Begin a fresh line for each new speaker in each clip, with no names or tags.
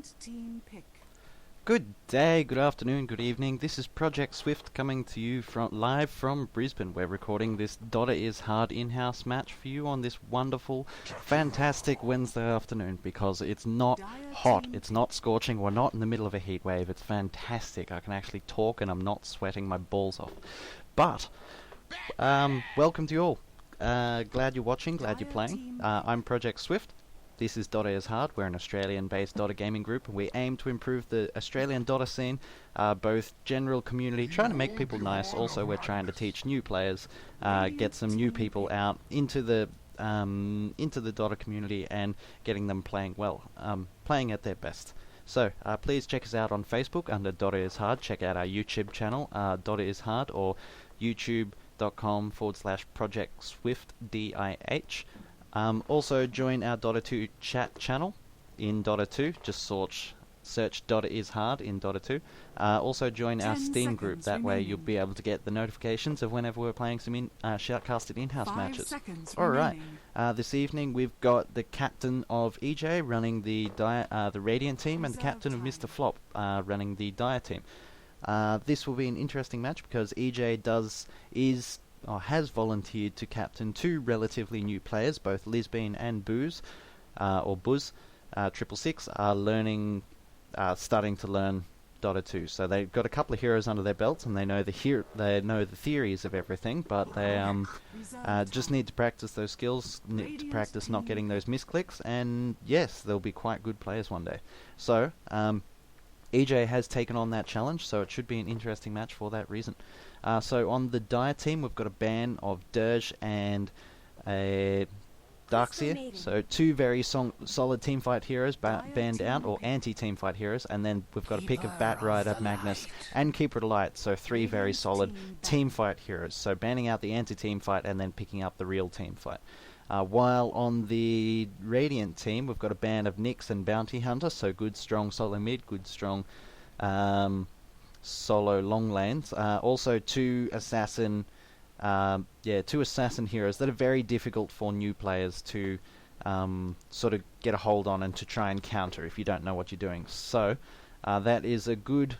Second team pick.
Good day, good afternoon, good evening. This is Project Swift coming to you live from Brisbane. We're recording this DotA is Hard in-house match for you on this wonderful, fantastic Wednesday afternoon because it's not hot, it's not scorching, we're not in the middle of a heat wave. It's fantastic. I can actually talk and I'm not sweating my balls off. But, welcome to you all. Glad you're watching, glad you're playing. I'm Project Swift. This is DotA is Hard. We're an Australian-based DotA gaming group, and we aim to improve the Australian DotA scene, both general community, trying to make people nice. Also, we're trying to teach new players, get some new people out into the DotA community and getting them playing well, playing at their best. So please check us out on Facebook under DotA is Hard. Check out our YouTube channel, DotA is Hard, or youtube.com/Project Swift DIH. Also join our DotA 2 chat channel in DotA 2. Just search DotA is Hard in DotA 2. Also join our Steam group. That way you'll be able to get the notifications of whenever we're playing some shoutcasted in-house matches. Alright, this evening we've got the captain of EJ running the Radiant team and the captain of Mr. Flop running the Dire team. This will be an interesting match because EJ has volunteered to captain two relatively new players, both Lisbeen and Booz, or Buzz, 666, are starting to learn Dota 2. So they've got a couple of heroes under their belts, and they know the theories of everything, but they just need to practice those skills, need to practice not getting those misclicks, and yes, they'll be quite good players one day. So, EJ has taken on that challenge, so it should be an interesting match for that reason. So on the Dire team, we've got a ban of Dirge and a Darkseer. So two very solid teamfight heroes banned out, or anti-teamfight heroes, and then we've got a pick of Batrider, Magnus, and Keeper of the Light. So three very solid teamfight heroes. So banning out the anti-teamfight and then picking up the real teamfight. While on the Radiant team, we've got a band of Nyx and Bounty Hunter, so good, strong solo mid, good, strong solo long lanes. Also two assassin heroes that are very difficult for new players to sort of get a hold on and to try and counter if you don't know what you're doing. So that is a good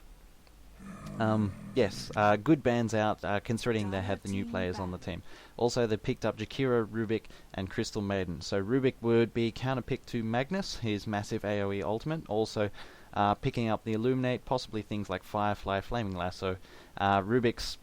good bands out, considering they have the new players on the team. Also, they picked up Jakiro, Rubik, and Crystal Maiden. So Rubik would be counterpicked to Magnus, his massive AoE ultimate. Also, picking up the Illuminate, possibly things like Firefly, Flaming Lasso. Rubik's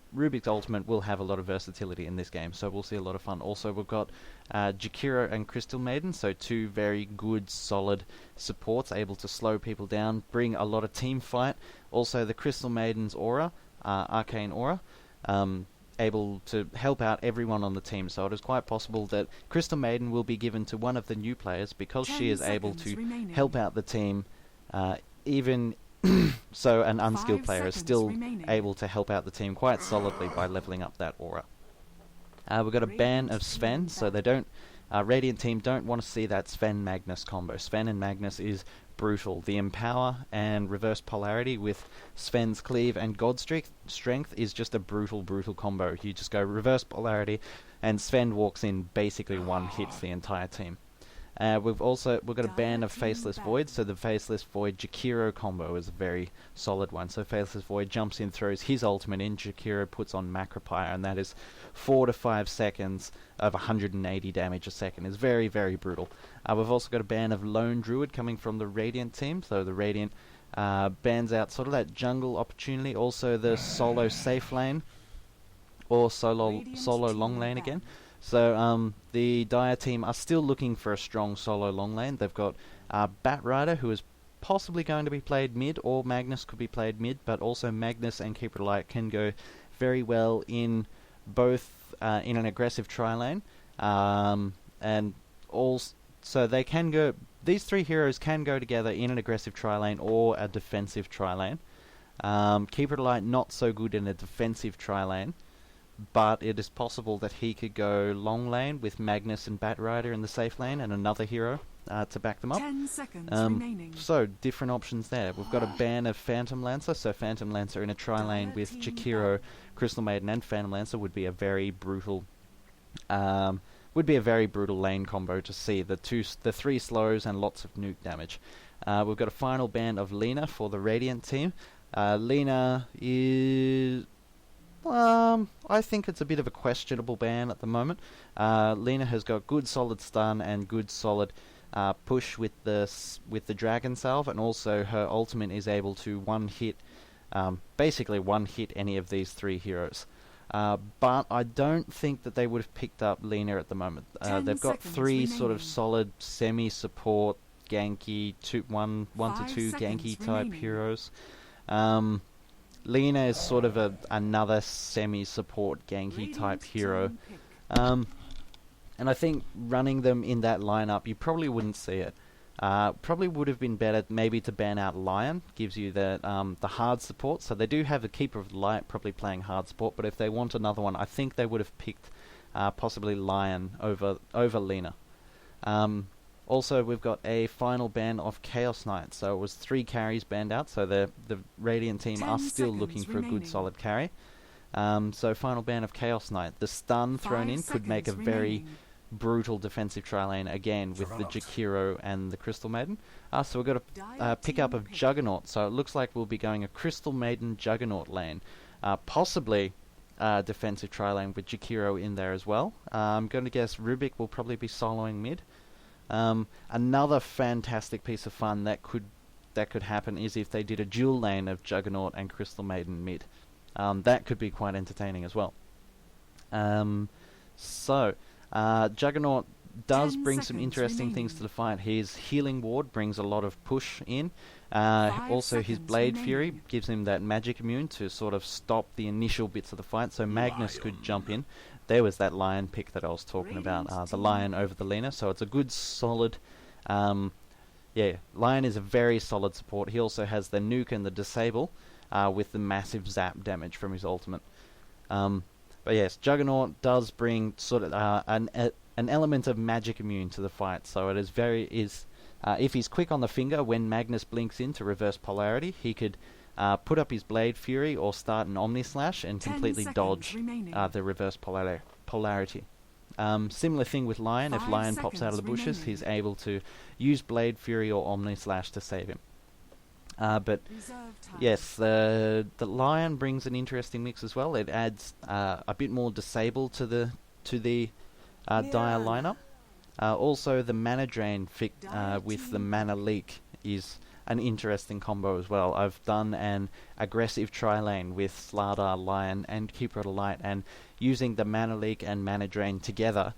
ultimate will have a lot of versatility in this game, so we'll see a lot of fun. Also, we've got Jakiro and Crystal Maiden, so two very good, solid supports, able to slow people down, bring a lot of team fight. Also, the Crystal Maiden's aura, Arcane Aura, able to help out everyone on the team. So it is quite possible that Crystal Maiden will be given to one of the new players because she is able to help out the team, even so an unskilled player is still able to help out the team quite solidly by leveling up that aura. We've got a ban of Sven, so they don't Radiant team don't want to see that Sven-Magnus combo. Sven and Magnus is brutal. The Empower and Reverse Polarity with Sven's Cleave and God Strength is just a brutal combo. You just go Reverse Polarity and Sven walks in, basically one hits the entire team. We've got a ban of Faceless Void, so the Faceless Void Jakiro combo is a very solid one. So Faceless Void jumps in, throws his ultimate in, Jakiro puts on Macropire, and that is 4 to 5 seconds of 180 damage a second. It's very brutal. We've also got a ban of Lone Druid coming from the Radiant team, so the Radiant bans out sort of that jungle opportunity, also the solo safe lane, or solo long lane again. So the Dire team are still looking for a strong solo long lane. They've got Batrider, who is possibly going to be played mid, or Magnus could be played mid, but also Magnus and Keeper of the Light can go very well in both in an aggressive tri-lane, and also they can go. These three heroes can go together in an aggressive tri-lane or a defensive tri-lane. Keeper of the Light not so good in a defensive tri-lane, but it is possible that he could go long lane with Magnus and Batrider in the safe lane and another hero to back them up.
10 seconds remaining.
So, different options there. We've got a ban of Phantom Lancer, so Phantom Lancer in a tri-lane with Jakiro, Crystal Maiden and Phantom Lancer would be a very brutal lane combo to see. The three slows and lots of nuke damage. We've got a final ban of Lena for the Radiant team. Lena is... I think it's a bit of a questionable ban at the moment. Lena has got good solid stun and good solid push with the Dragon Salve, and also her ultimate is able to basically one hit any of these three heroes. But I don't think that they would have picked up Lena at the moment. They've got three sort of solid semi-support ganky, 1 to 2 ganky type heroes. Lena is sort of another semi-support ganky type hero. And I think running them in that lineup, you probably wouldn't see it. Probably would have been better maybe to ban out Lion, gives you the hard support. So they do have the Keeper of the Light probably playing hard support, but if they want another one, I think they would have picked possibly Lion over Lena. Also, we've got a final ban of Chaos Knight, so it was 3 carries banned out, so the Radiant team are still looking for a good solid carry. So final ban of Chaos Knight. The stun thrown in could make a very brutal defensive tri-lane again with the Jakiro and the Crystal Maiden. So we've got a pickup of Juggernaut, so it looks like we'll be going a Crystal Maiden Juggernaut lane. Possibly defensive tri-lane with Jakiro in there as well. I'm going to guess Rubik will probably be soloing mid. Another fantastic piece of fun that could happen is if they did a dual lane of Juggernaut and Crystal Maiden mid. That could be quite entertaining as well. Juggernaut does bring some interesting things to the fight. His healing ward brings a lot of push in. Also his Blade Fury gives him that magic immune to sort of stop the initial bits of the fight, so Magnus could jump in. There was that Lion pick that I was talking about, the Lion over the Lena, so it's a good solid... Lion is a very solid support. He also has the nuke and the disable with the massive zap damage from his ultimate. But yes, Juggernaut does bring sort of an element of magic immune to the fight, so it is if he's quick on the finger when Magnus blinks in to reverse polarity, he could put up his Blade Fury or start an Omni Slash and completely dodge the reverse polarity. Similar thing with Lion. If Lion pops out of the bushes, he's able to use Blade Fury or Omni Slash to save him. But yes, the Lion brings an interesting mix as well. It adds a bit more disable to the Dire lineup. Also, the Mana Drain with the Mana Leak is an interesting combo as well. I've done an aggressive tri-lane with Slardar, Lion, and Keeper of the Light, and using the Mana Leak and Mana Drain together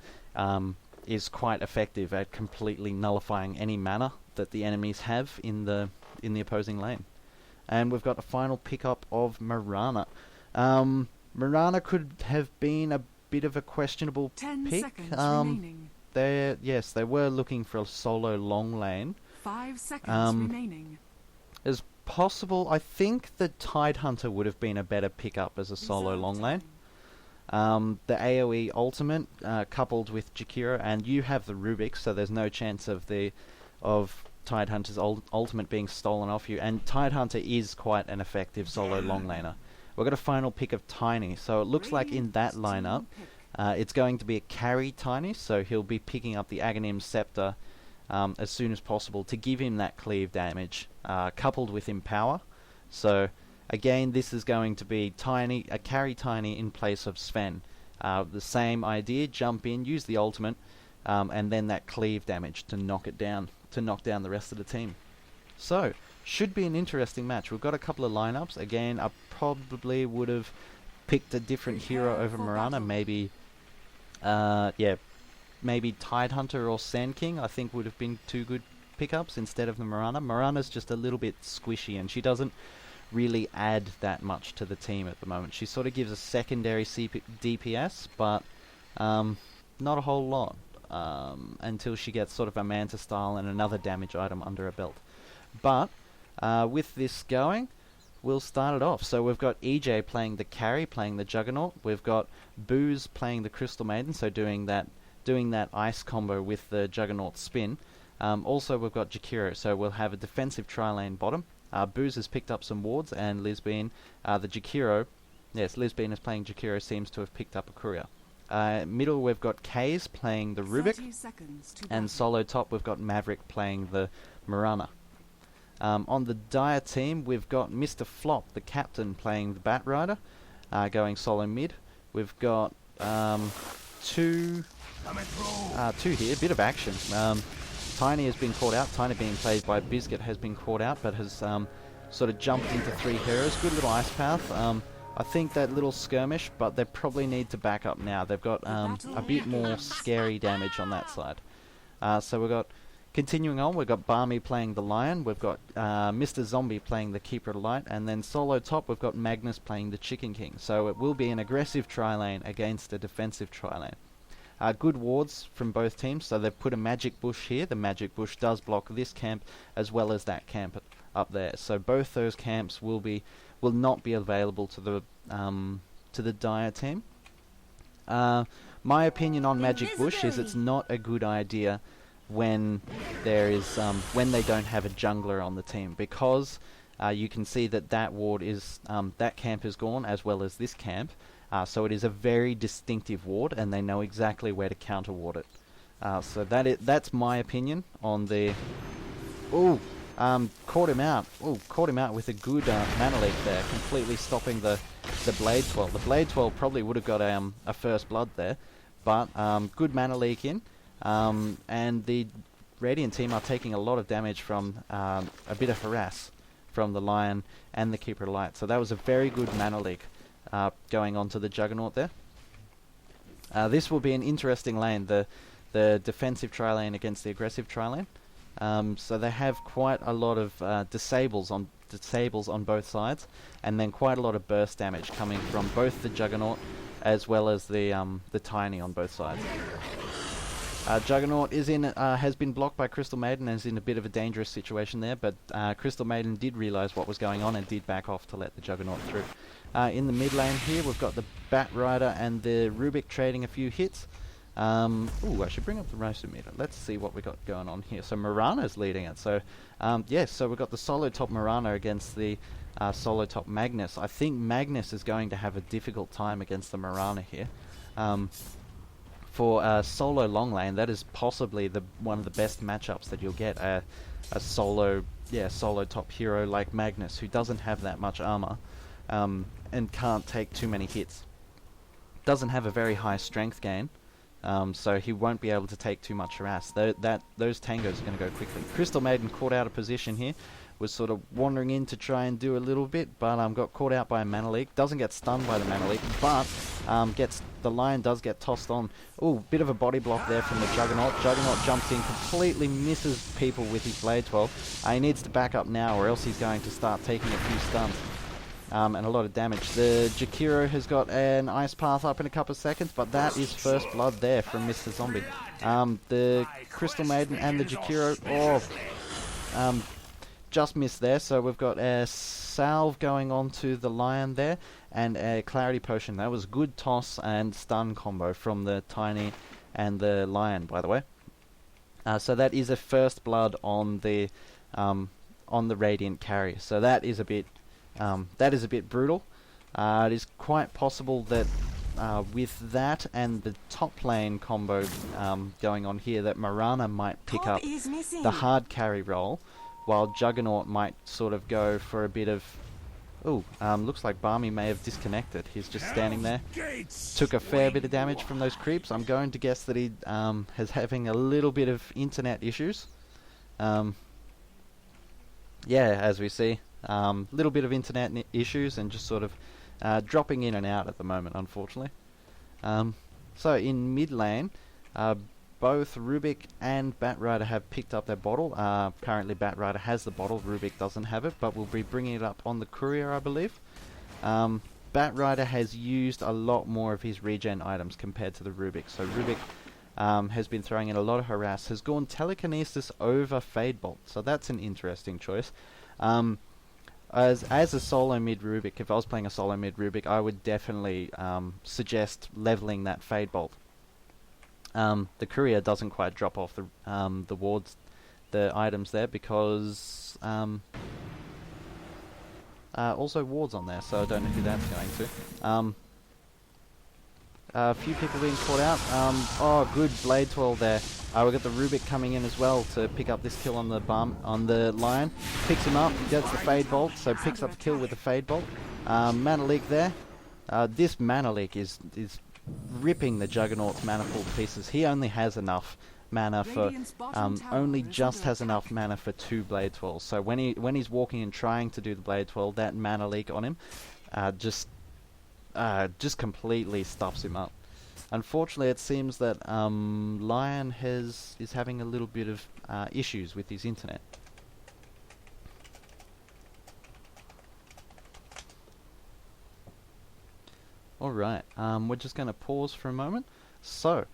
is quite effective at completely nullifying any mana that the enemies have in the opposing lane. And we've got a final pickup of Mirana. Mirana could have been a bit of a questionable
10
pick.
seconds remaining.
They were looking for a solo long lane.
5 seconds remaining.
As possible, I think the Tidehunter would have been a better pickup as a solo long lane. The AoE ultimate coupled with Jakiro, and you have the Rubik, so there's no chance of Tidehunter's ultimate being stolen off you, and Tidehunter is quite an effective solo long laner. We've got a final pick of Tiny, so it looks like in that lineup it's going to be a carry Tiny, so he'll be picking up the Aghanim Scepter as soon as possible to give him that cleave damage, coupled with Empower. So again, this is going to be a carry Tiny in place of Sven. The same idea, jump in, use the ultimate, and then that cleave damage to knock down the rest of the team. So, should be an interesting match. We've got a couple of lineups. Again, I probably would have picked a different hero over Mirana. Maybe Tidehunter or Sand King, I think would have been two good pickups instead of the Mirana. Mirana's just a little bit squishy, and she doesn't really add that much to the team at the moment. She sort of gives a secondary DPS, but not a whole lot. Until she gets sort of a Manta style and another damage item under her belt. But with this going, we'll start it off. So we've got EJ playing the carry, playing the Juggernaut. We've got Booze playing the Crystal Maiden, so doing that ice combo with the Juggernaut spin. Also we've got Jakiro, so we'll have a defensive tri-lane bottom. Booze has picked up some wards, and Lisbeen, the Jakiro, yes, Lisbeen is playing Jakiro, seems to have picked up a courier. Middle we've got Kaze playing the Rubik, and solo top we've got Maverick playing the Mirana. On the Dire team, we've got Mr. Flop, the captain, playing the Bat Rider, going solo mid. We've got two here, bit of action. Tiny has been caught out. Tiny being played by Biscuit has been caught out, but has sort of jumped into 3 heroes. Good little ice path. I think that little skirmish, but they probably need to back up now. They've got a bit more scary damage on that side. So we've got, continuing on, we've got Barmy playing the Lion, we've got Mr. Zombie playing the Keeper of Light, and then solo top we've got Magnus playing the Chicken King. So it will be an aggressive tri-lane against a defensive tri-lane. Good wards from both teams, so they've put a magic bush here. The magic bush does block this camp as well as that camp up there. So both those camps will not be available to the Dire team. My opinion on magic bush is it's not a good idea when there is when they don't have a jungler on the team, because you can see that ward is that camp is gone as well as this camp. So it is a very distinctive ward, and they know exactly where to counter ward it. So that's my opinion on the. Caught him out. Caught him out with a good mana leak there, completely stopping the Blade Twirl. The Blade Twirl probably would have got a first blood there, but good mana leak in, and the Radiant team are taking a lot of damage from a bit of harass from the Lion and the Keeper of Light. So that was a very good mana leak. Going on to the Juggernaut there. This will be an interesting lane, the defensive tri-lane against the aggressive tri-lane. So they have quite a lot of disables on both sides, and then quite a lot of burst damage coming from both the Juggernaut as well as the Tiny on both sides. Juggernaut has been blocked by Crystal Maiden and is in a bit of a dangerous situation there, but Crystal Maiden did realise what was going on and did back off to let the Juggernaut through. In the mid lane here, we've got the Bat Rider and the Rubik trading a few hits. I should bring up the roster meter. Let's see what we got going on here. So Mirana's leading it. So, so we've got the solo top Mirana against the solo top Magnus. I think Magnus is going to have a difficult time against the Mirana here. For a solo long lane, that is possibly one of the best matchups that you'll get. A solo top hero like Magnus, who doesn't have that much armor. And can't take too many hits. Doesn't have a very high strength gain, so he won't be able to take too much harass. Those tangos are going to go quickly. Crystal Maiden caught out of position here, was sort of wandering in to try and do a little bit, but got caught out by a mana leak. Doesn't get stunned by the mana leak, but the Lion does get tossed on. Bit of a body block there from the Juggernaut. Juggernaut jumps in, completely misses people with his Blade Twirl. He needs to back up now, or else he's going to start taking a few stuns. And a lot of damage. The Jakiro has got an ice path up in a couple of seconds, but that is first blood there from Mr. Zombie. The Crystal Maiden and the Jakiro, just missed there. So we've got a salve going on to the Lion there, and a Clarity Potion. That was good toss and stun combo from the Tiny and the Lion, by the way. So that is a first blood on the Radiant carry. So that is a bit brutal. It is quite possible that with that and the top lane combo going on here, that Mirana might pick up the hard carry role, while Juggernaut might sort of go for a bit of... looks like Barmy may have disconnected. He's just standing there. Took a fair bit of damage from those creeps. I'm going to guess that he is having a little bit of internet issues. As we see. Little bit of internet issues and just sort of dropping in and out at the moment, unfortunately. So in mid lane, both Rubik and Bat Rider have picked up their bottle. Apparently Bat Rider has the bottle, Rubik doesn't have it, but we'll be bringing it up on the courier, I believe. Bat Rider has used a lot more of his regen items compared to the Rubik. So Rubik has been throwing in a lot of harass, has gone Telekinesis over Fade Bolt, so that's an interesting choice. As a solo mid Rubik, if I was playing a solo mid Rubik, I would definitely suggest leveling that Fade Bolt. The courier doesn't quite drop off the wards, the items there, because also wards on there, so I don't know who that's going to. A few people being caught out. Oh, good blade twirl there. We've got the Rubik coming in as well to pick up this kill on the Lion. Picks him up, gets the Fade Bolt, so picks up the kill with the Fade Bolt. Mana Leak there. This Mana Leak is ripping the Juggernaut's mana pool to pieces. He only has enough mana for has enough mana for 2 blade twirls. So when he's walking and trying to do the blade twirl, that Mana Leak on him just completely stuffs him up. Unfortunately, it seems that Lion is having a little bit of issues with his internet. Alright, we're just going to pause for a moment. So,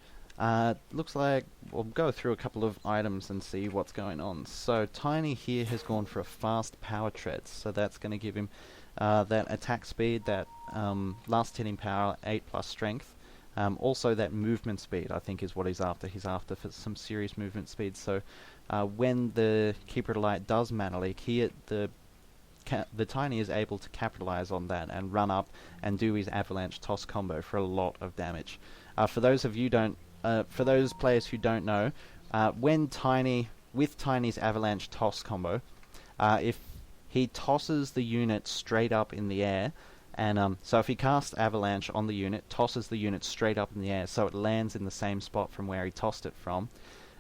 looks like we'll go through a couple of items and see what's going on. So, Tiny here has gone for a fast power tread, so that's going to give him that attack speed, that last hitting power, 8+ strength. Also that movement speed, I think, is what he's after. He's after for some serious movement speed. So when the Keeper of the Light does Mana Leak, the Tiny is able to capitalize on that and run up and do his avalanche toss combo for a lot of damage. For those players who don't know, with Tiny's avalanche toss combo, if he tosses the unit straight up in the air, and so if he casts Avalanche on the unit, tosses the unit straight up in the air, so it lands in the same spot from where he tossed it from,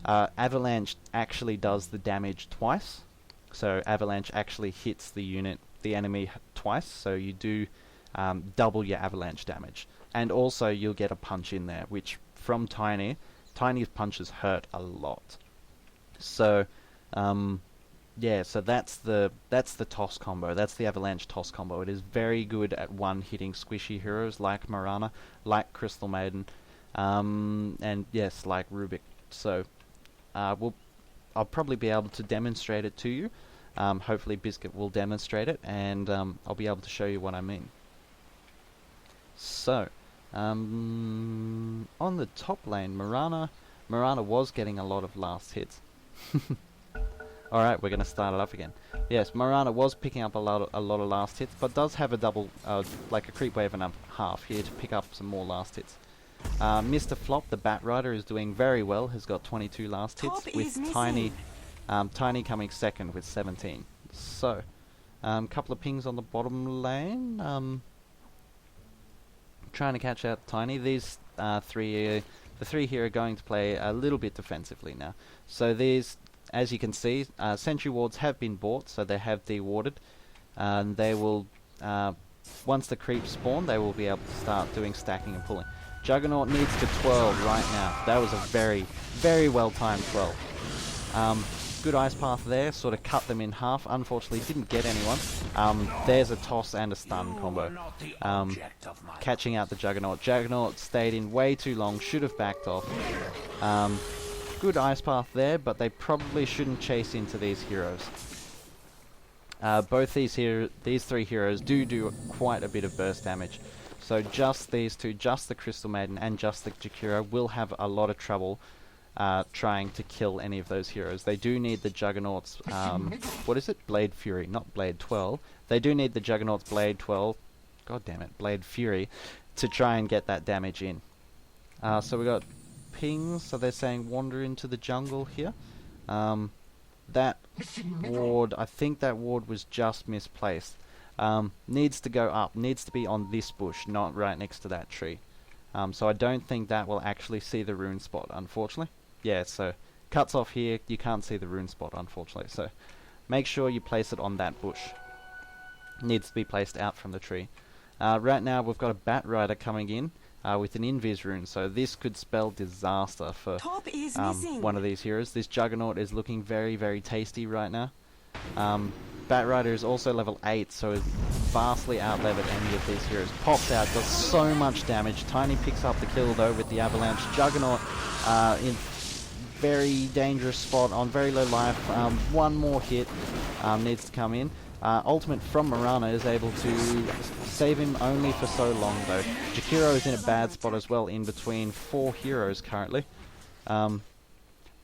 Avalanche actually does the damage twice. So Avalanche actually hits the enemy twice, so you do double your Avalanche damage. And also you'll get a punch in there, which from Tiny's punches hurt a lot. So yeah, so that's the toss combo. That's the Avalanche toss combo. It is very good at one-hitting squishy heroes like Marana, like Crystal Maiden, and yes, like Rubik. So I'll probably be able to demonstrate it to you. Hopefully Biscuit will demonstrate it, and I'll be able to show you what I mean. So, on the top lane, Marana was getting a lot of last hits. Alright, we're going to start it up again. Yes, Marana was picking up a lot of last hits, but does have a double, like a creep wave and a half here to pick up some more last hits. Mr. Flop, the Bat Rider, is doing very well, has got 22 last hits, with Tiny coming second with 17. So, couple of pings on the bottom lane, trying to catch out Tiny. These the three here are going to play a little bit defensively now. So these, as you can see, sentry wards have been bought, so they have dewarded. And they will, once the creeps spawn, they will be able to start doing stacking and pulling. Juggernaut needs to twirl right now. That was a very, very well timed twirl. Good ice path there, sort of cut them in half. Unfortunately, didn't get anyone. There's a toss and a stun combo. Catching out the Juggernaut. Juggernaut stayed in way too long, should have backed off. Good ice path there, but they probably shouldn't chase into these heroes. Both these three heroes do quite a bit of burst damage. So just these two, just the Crystal Maiden and just the Jakiro, will have a lot of trouble trying to kill any of those heroes. They do need the Juggernaut's, what is it? Blade Fury, not Blade 12. They do need the Juggernaut's Blade 12, god damn it, Blade Fury, to try and get that damage in. So we got pings, so they're saying wander into the jungle here. That ward, I think that ward was just misplaced. Needs to go up, needs to be on this bush, not right next to that tree. So I don't think that will actually see the rune spot, unfortunately. Yeah, so cuts off here, you can't see the rune spot, unfortunately. So make sure you place it on that bush. Needs to be placed out from the tree. Right now we've got a Bat Rider coming in with an invis rune, so this could spell disaster for one of these heroes. This Juggernaut is looking very, very tasty right now. Bat Rider is also level 8, so is vastly out-leveled any of these heroes. Pops out, does so much damage. Tiny picks up the kill though with the Avalanche. Juggernaut in very dangerous spot on very low life. One more hit needs to come in. Ultimate from Marana is able to save him only for so long though. Jakiro is in a bad spot as well, in between 4 heroes currently.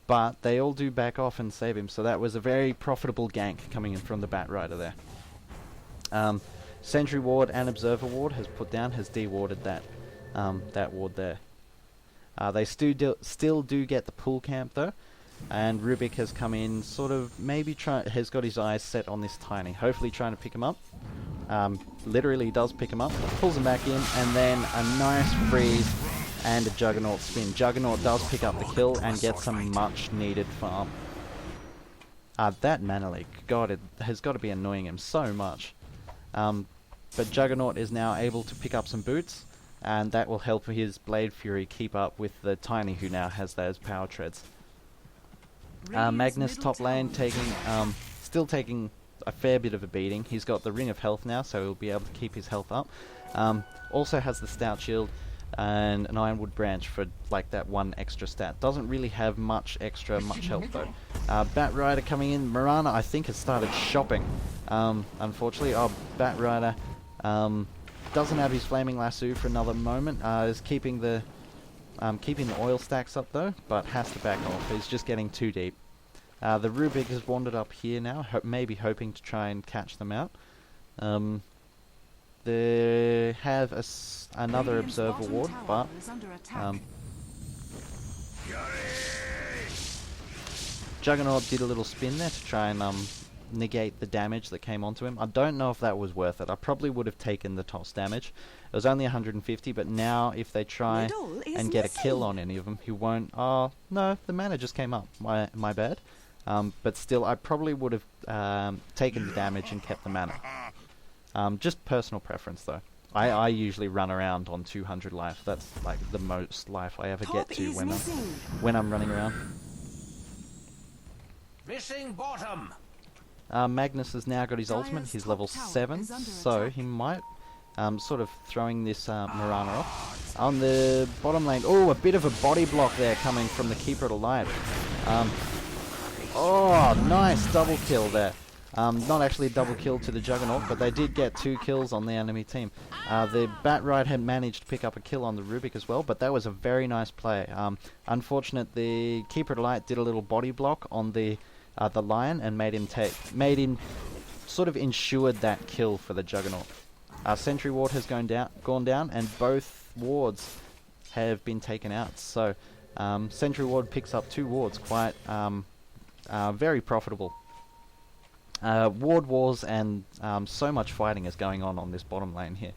But they all do back off and save him, so that was a very profitable gank coming in from the Bat Rider there. Sentry Ward and Observer Ward has put down, has dewarded that that ward there. They still do get the pull camp though, and Rubik has come in, sort of maybe has got his eyes set on this Tiny, hopefully trying to pick him up. Literally does pick him up, pulls him back in, and then a nice freeze and a Juggernaut spin. Juggernaut does pick up the kill and gets some much needed farm. That mana leak, God, it has got to be annoying him so much. But Juggernaut is now able to pick up some boots, and that will help his Blade Fury keep up with the Tiny, who now has those power treads. Magnus top lane still taking a fair bit of a beating. He's got the Ring of Health now, so he'll be able to keep his health up. Also has the Stout Shield and an Ironwood Branch for like that one extra stat. Doesn't really have much health though. Bat Rider coming in. Mirana, I think, has started shopping. Unfortunately, Bat Rider doesn't have his Flaming Lasso for another moment. Is keeping the oil stacks up though, but has to back off. He's just getting too deep. The Rubik has wandered up here now, maybe hoping to try and catch them out. They have another Observer ward, but Juggernaut did a little spin there to try and negate the damage that came onto him. I don't know if that was worth it. I probably would have taken the toss damage. It was only 150, but now if they try and get a kill on any of them, he won't. Oh, no, the mana just came up. My bad. But still, I probably would have taken the damage and kept the mana. Just personal preference, though. I usually run around on 200 life. That's like the most life I ever get to when I'm running around.
Missing bottom.
Magnus has now got his ultimate. He's level 7, so he might sort of throwing this Mirana off. On the bottom lane, oh, a bit of a body block there coming from the Keeper of the Light. Oh, nice double kill there. Not actually a double kill to the Juggernaut, but they did get 2 kills on the enemy team. The Bat Ride had managed to pick up a kill on the Rubik as well, but that was a very nice play. Unfortunate, the Keeper of the Light did a little body block on the Lion and made him sort of ensured that kill for the Juggernaut. Sentry Ward has gone down, and both wards have been taken out. So Sentry Ward picks up 2 wards, quite very profitable. Ward wars and so much fighting is going on this bottom lane here.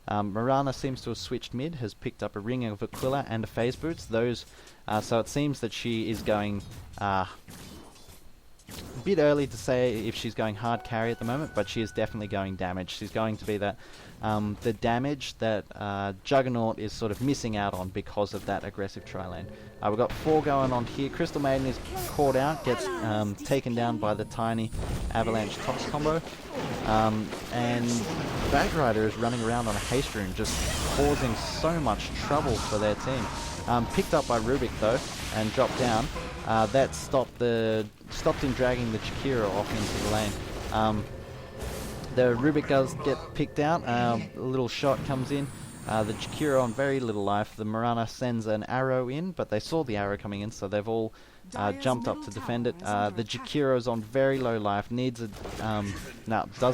Mirana seems to have switched mid, has picked up a Ring of Aquila and a Phase Boots. So it seems that she is going a bit early to say if she's going hard carry at the moment, but she is definitely going damage. She's going to be that the damage that Juggernaut is sort of missing out on because of that aggressive tri-lane. We've got 4 going on here. Crystal Maiden is caught out, gets taken down by the Tiny Avalanche Toss combo, and Bat Rider is running around on a haste rune, just causing so much trouble for their team. Picked up by Rubik though, and dropped down. That stopped him dragging the Chikira off into the lane. The Rubik does get picked out. A little shot comes in. The Chikira on very little life. The Mirana sends an arrow in, but they saw the arrow coming in, so they've all jumped up to defend it. The Chikira is on very low life. Does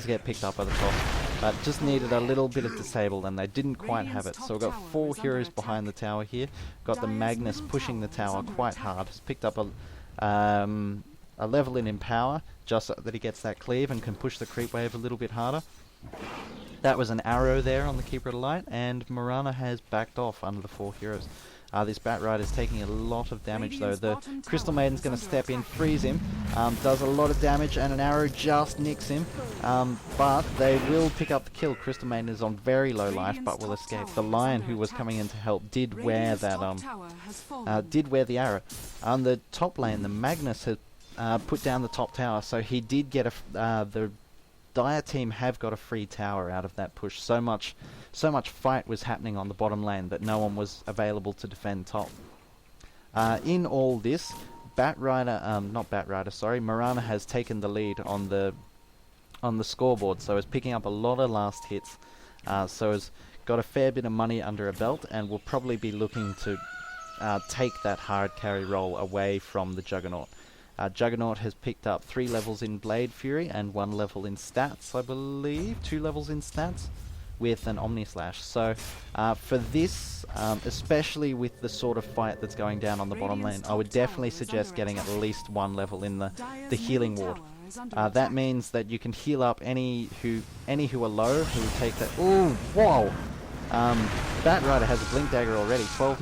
get picked up by the top, but just needed a little bit of disable, and they didn't quite have it. So we've got 4 heroes behind the tower here. Got the Magnus pushing the tower quite hard. Has picked up a level in power, just so that he gets that cleave and can push the creep wave a little bit harder. That was an arrow there on the Keeper of the Light, and Mirana has backed off under the 4 heroes. This Bat Rider is taking a lot of damage though. The Crystal Maiden's going to step in, freeze him, does a lot of damage, and an arrow just nicks him. But they will pick up the kill. Crystal Maiden is on very low life, but will escape. The Lion, who was coming in to help, did wear that did wear the arrow. On the top lane, the Magnus has put down the top tower, so he did get the Dire team have got a free tower out of that push. So much fight was happening on the bottom lane that no one was available to defend top. In all this, Mirana has taken the lead on the scoreboard, so is picking up a lot of last hits. So has got a fair bit of money under her belt, and will probably be looking to take that hard carry role away from the Juggernaut. Juggernaut has picked up 3 levels in Blade Fury and 1 level in stats, I believe. 2 levels in stats. with an Omni Slash. So for this, especially with the sort of fight that's going down on the bottom lane, I would definitely suggest getting at least one level in the healing ward. That means that you can heal up any who are low who will take that. Ooh, whoa! Batrider has a Blink Dagger already. 12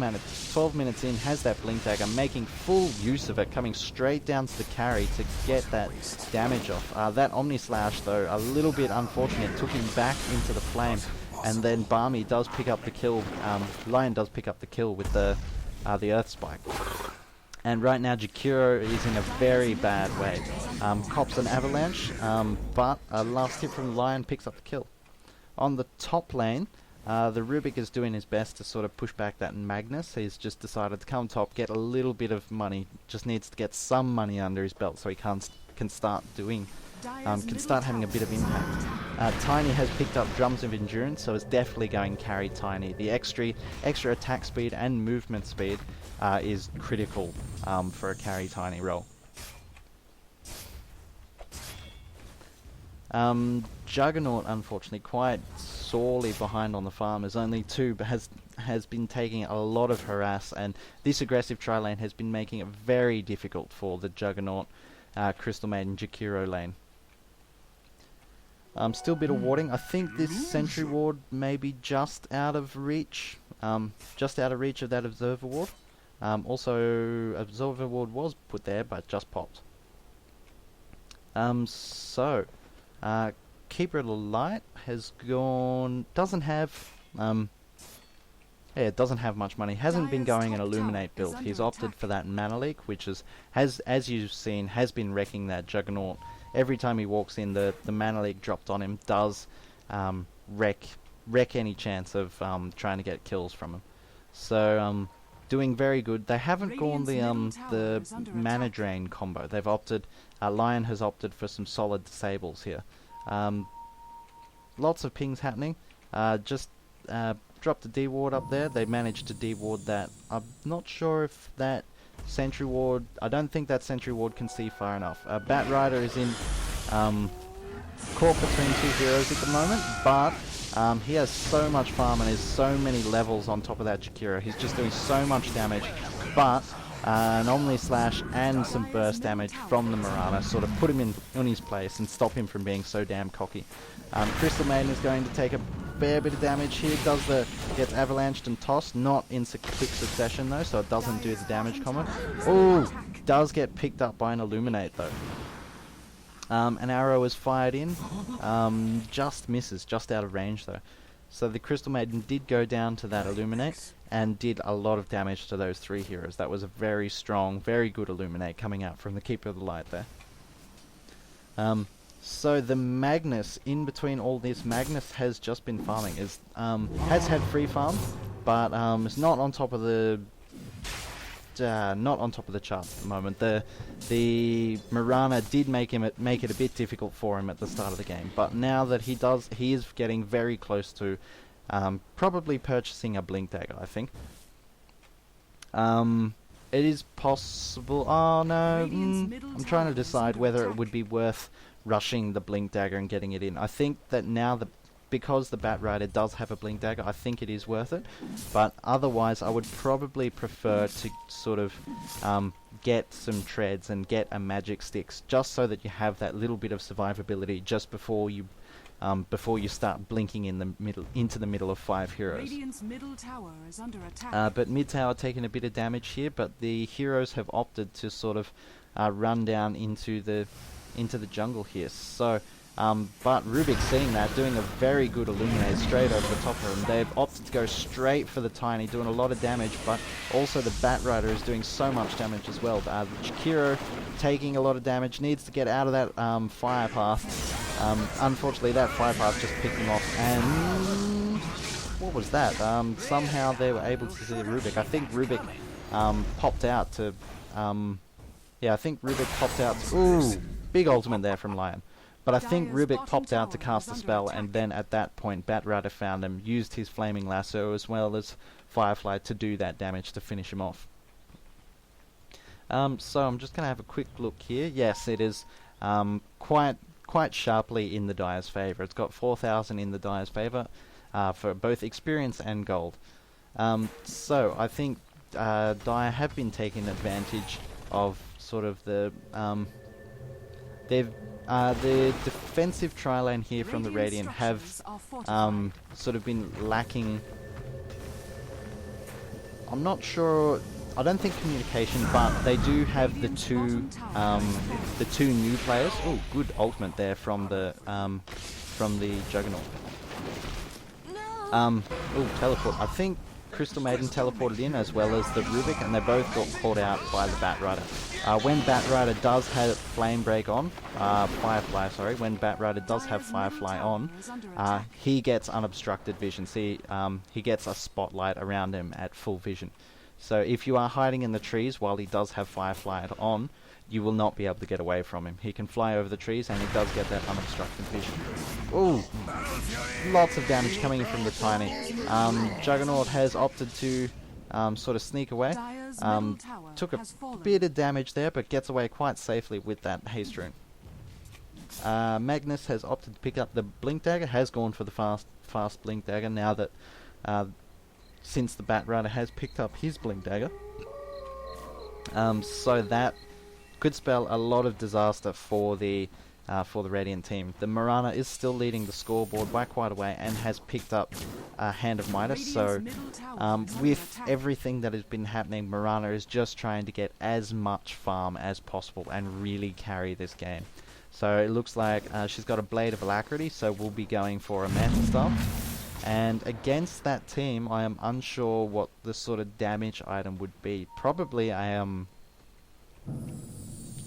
minutes in, has that Blink Dagger, making full use of it, coming straight down to the carry to get that damage off. That Omni Slash, though, a little bit unfortunate, took him back into the flame, and then Barmy does pick up the kill. Lion does pick up the kill with the Earth Spike. And right now Jakiro is in a very bad way. Cops an Avalanche, but a last hit from Lion picks up the kill. On the top lane, the Rubik is doing his best to sort of push back that Magnus. He's just decided to come top, get a little bit of money, just needs to get some money under his belt so he can start having a bit of impact. Tiny has picked up Drums of Endurance, so it's definitely going carry Tiny. The extra attack speed and movement speed is critical for a carry Tiny role. Juggernaut, unfortunately, quite sorely behind on the farm, is only 2, but has been taking a lot of harass, and this aggressive tri-lane has been making it very difficult for the Juggernaut, Crystal Maiden, Jakiro lane. Still a bit of warding. I think this Sentry Ward may be just out of reach of that Observer Ward. Also, Observer Ward was put there, but just popped. Keeper of the Light has gone... doesn't have much money. Hasn't been going an Illuminate build. He's opted for that Mana Leak, which has, as you've seen, has been wrecking that Juggernaut. Every time he walks in, the Mana Leak dropped on him does wreck any chance of trying to get kills from him. So, doing very good. They haven't gone the Mana Drain combo. They've opted... Lion has opted for some solid disables here. Lots of pings happening. Just dropped a D-Ward up there. They managed to D-Ward that. I'm not sure if that Sentry Ward... I don't think that Sentry Ward can see far enough. Batrider is in caught between 2 heroes at the moment, but he has so much farm and there's so many levels on top of that Jakiro. He's just doing so much damage, but an Omni Slash and some burst damage from the Mirana sort of put him in his place and stop him from being so damn cocky. Crystal Maiden is going to take a fair bit of damage here. Gets avalanched and tossed, not in quick succession though, so it doesn't do the damage comment. Ooh, does get picked up by an Illuminate though. An arrow is fired in, just misses, just out of range though. So the Crystal Maiden did go down to that Illuminate and did a lot of damage to those 3 heroes. That was a very strong, very good Illuminate coming out from the Keeper of the Light there. So the Magnus, in between all this, Magnus has just been farming. Has had free farm, but is not on top of the charts at the moment. The Mirana did make it a bit difficult for him at the start of the game, but now that he is getting very close to probably purchasing a Blink Dagger, I think. It is possible... Oh no, I'm trying to decide whether it would be worth rushing the Blink Dagger and getting it in. I think that now because the Batrider does have a Blink Dagger, I think it is worth it. But otherwise, I would probably prefer to sort of get some treads and get a Magic Sticks, just so that you have that little bit of survivability just before you start blinking into the middle of 5 heroes.
Radiant's middle tower is under attack.
But mid tower taking a bit of damage here, but the heroes have opted to sort of run down into the jungle here. So. But Rubik seeing that, doing a very good Illuminate straight over the top of him. They've opted to go straight for the Tiny, doing a lot of damage, but also the Batrider is doing so much damage as well. Jakiro taking a lot of damage, needs to get out of that fire path. Unfortunately, that fire path just picked him off, and... what was that? Somehow they were able to see Rubik. I think Rubik popped out to... yeah, I think Rubik popped out to... Ooh! Big ultimate there from Lion. But I think Rubik popped out to cast a spell, and then at that point Batrider found him, used his Flaming Lasso as well as Firefly to do that damage to finish him off. So I'm just going to have a quick look here. Yes, it is quite sharply in the Dire's favour. It's got 4,000 in the Dire's favour. for both experience and gold. So I think DotA have been taking advantage of sort of the the defensive tri-lane here from the Radiant have sort of been lacking. I'm not sure. I don't think communication, but they do have the two new players. Oh, good ultimate there from the Juggernaut. Oh, teleport. I think Crystal Maiden teleported in as well as the Rubik, and they both got caught out by the Batrider. When Batrider does have Flame Break on, Firefly, sorry, when Batrider does have Firefly on, he gets unobstructed vision. See, he gets a spotlight around him at full vision. So if you are hiding in the trees while he does have Firefly on, you will not be able to get away from him. He can fly over the trees, and he does get that unobstructed vision. Ooh, lots of damage coming in from the Tiny. Juggernaut has opted to sort of sneak away. Took a bit of damage there, but gets away quite safely with that haste rune. Magnus has opted to pick up the Blink Dagger, has gone for the fast Blink Dagger now that since the Batrider has picked up his Blink Dagger. So that could spell a lot of disaster for the Radiant team. The Mirana is still leading the scoreboard by quite a way and has picked up Hand of Midas. So with everything that has been happening, Mirana is just trying to get as much farm as possible and really carry this game. So it looks like she's got a Blade of Alacrity, so we'll be going for a Manta Staff. And against that team, I am unsure what the sort of damage item would be. Probably I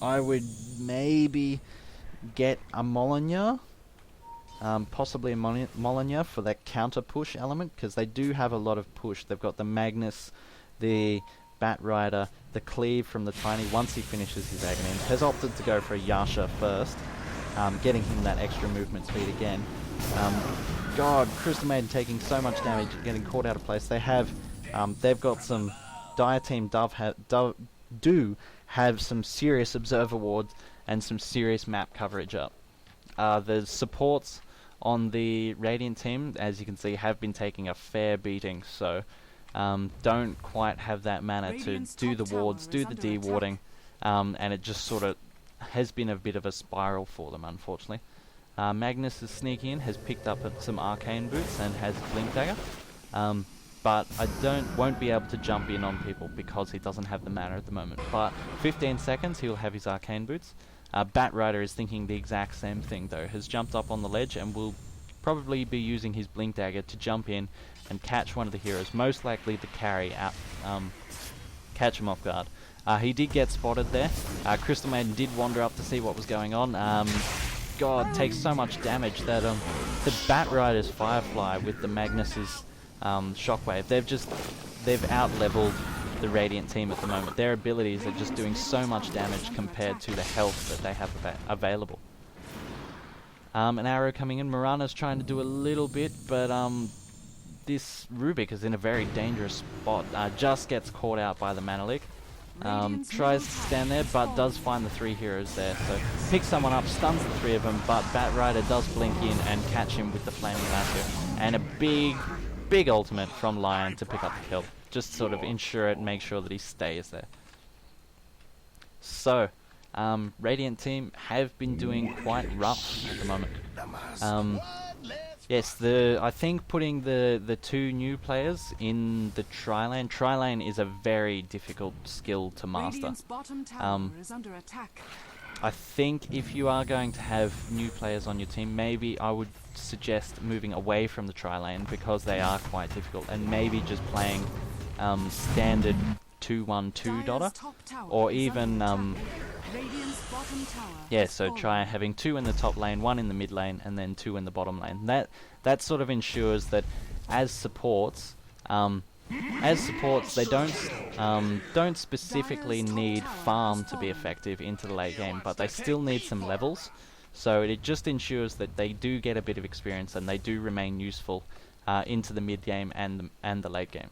would maybe get a Molyneux, possibly a Molyneux for that counter push element, because they do have a lot of push. They've got the Magnus, the Batrider, the Cleave from the Tiny once he finishes his Aghanim. Has opted to go for a Yasha first, getting him that extra movement speed again. God, Crystal Maiden taking so much damage, getting caught out of place. They have, they've got some DotA team do have some serious observer wards and some serious map coverage up. The supports on the Radiant team, as you can see, have been taking a fair beating, so don't quite have that mana to do the wards, do the de-warding, and it just sort of has been a bit of a spiral for them, unfortunately. Magnus is sneaking in, has picked up some Arcane Boots and has Blink Dagger, but I won't be able to jump in on people because he doesn't have the mana at the moment. But 15 seconds, he'll have his Arcane Boots. Batrider is thinking the exact same thing though, has jumped up on the ledge and will probably be using his Blink Dagger to jump in and catch one of the heroes, most likely the carry out, catch him off guard. He did get spotted there. Crystal Maiden did wander up to see what was going on. God, takes so much damage that the Batrider's Firefly with the Magnus's Shockwave, they've out-leveled the Radiant team at the moment. Their abilities are just doing so much damage compared to the health that they have available. An arrow coming in. Mirana's trying to do a little bit, but this Rubik is in a very dangerous spot. Just gets caught out by the Manalik. Tries to stand there, but does find the three heroes there. So picks someone up, stuns the three of them, but Batrider does blink in and catch him with the Flaming Lasso. And a big ultimate from Lion to pick up the kill. Just sort of ensure it and make sure that he stays there. So, Radiant team have been doing quite rough at the moment. Yes, I think putting the two new players in the tri-lane. Tri-lane is a very difficult skill to master. I think if you are going to have new players on your team, maybe I would suggest moving away from the tri-lane because they are quite difficult, and maybe just playing standard 2-1-2 DotA, or even yeah, so try having 2 in the top lane, 1 in the mid lane, and then 2 in the bottom lane. That sort of ensures that as supports they don't specifically need farm to be effective into the late game, but they still need some levels. So it just ensures that they do get a bit of experience and they do remain useful into the mid game and the late game.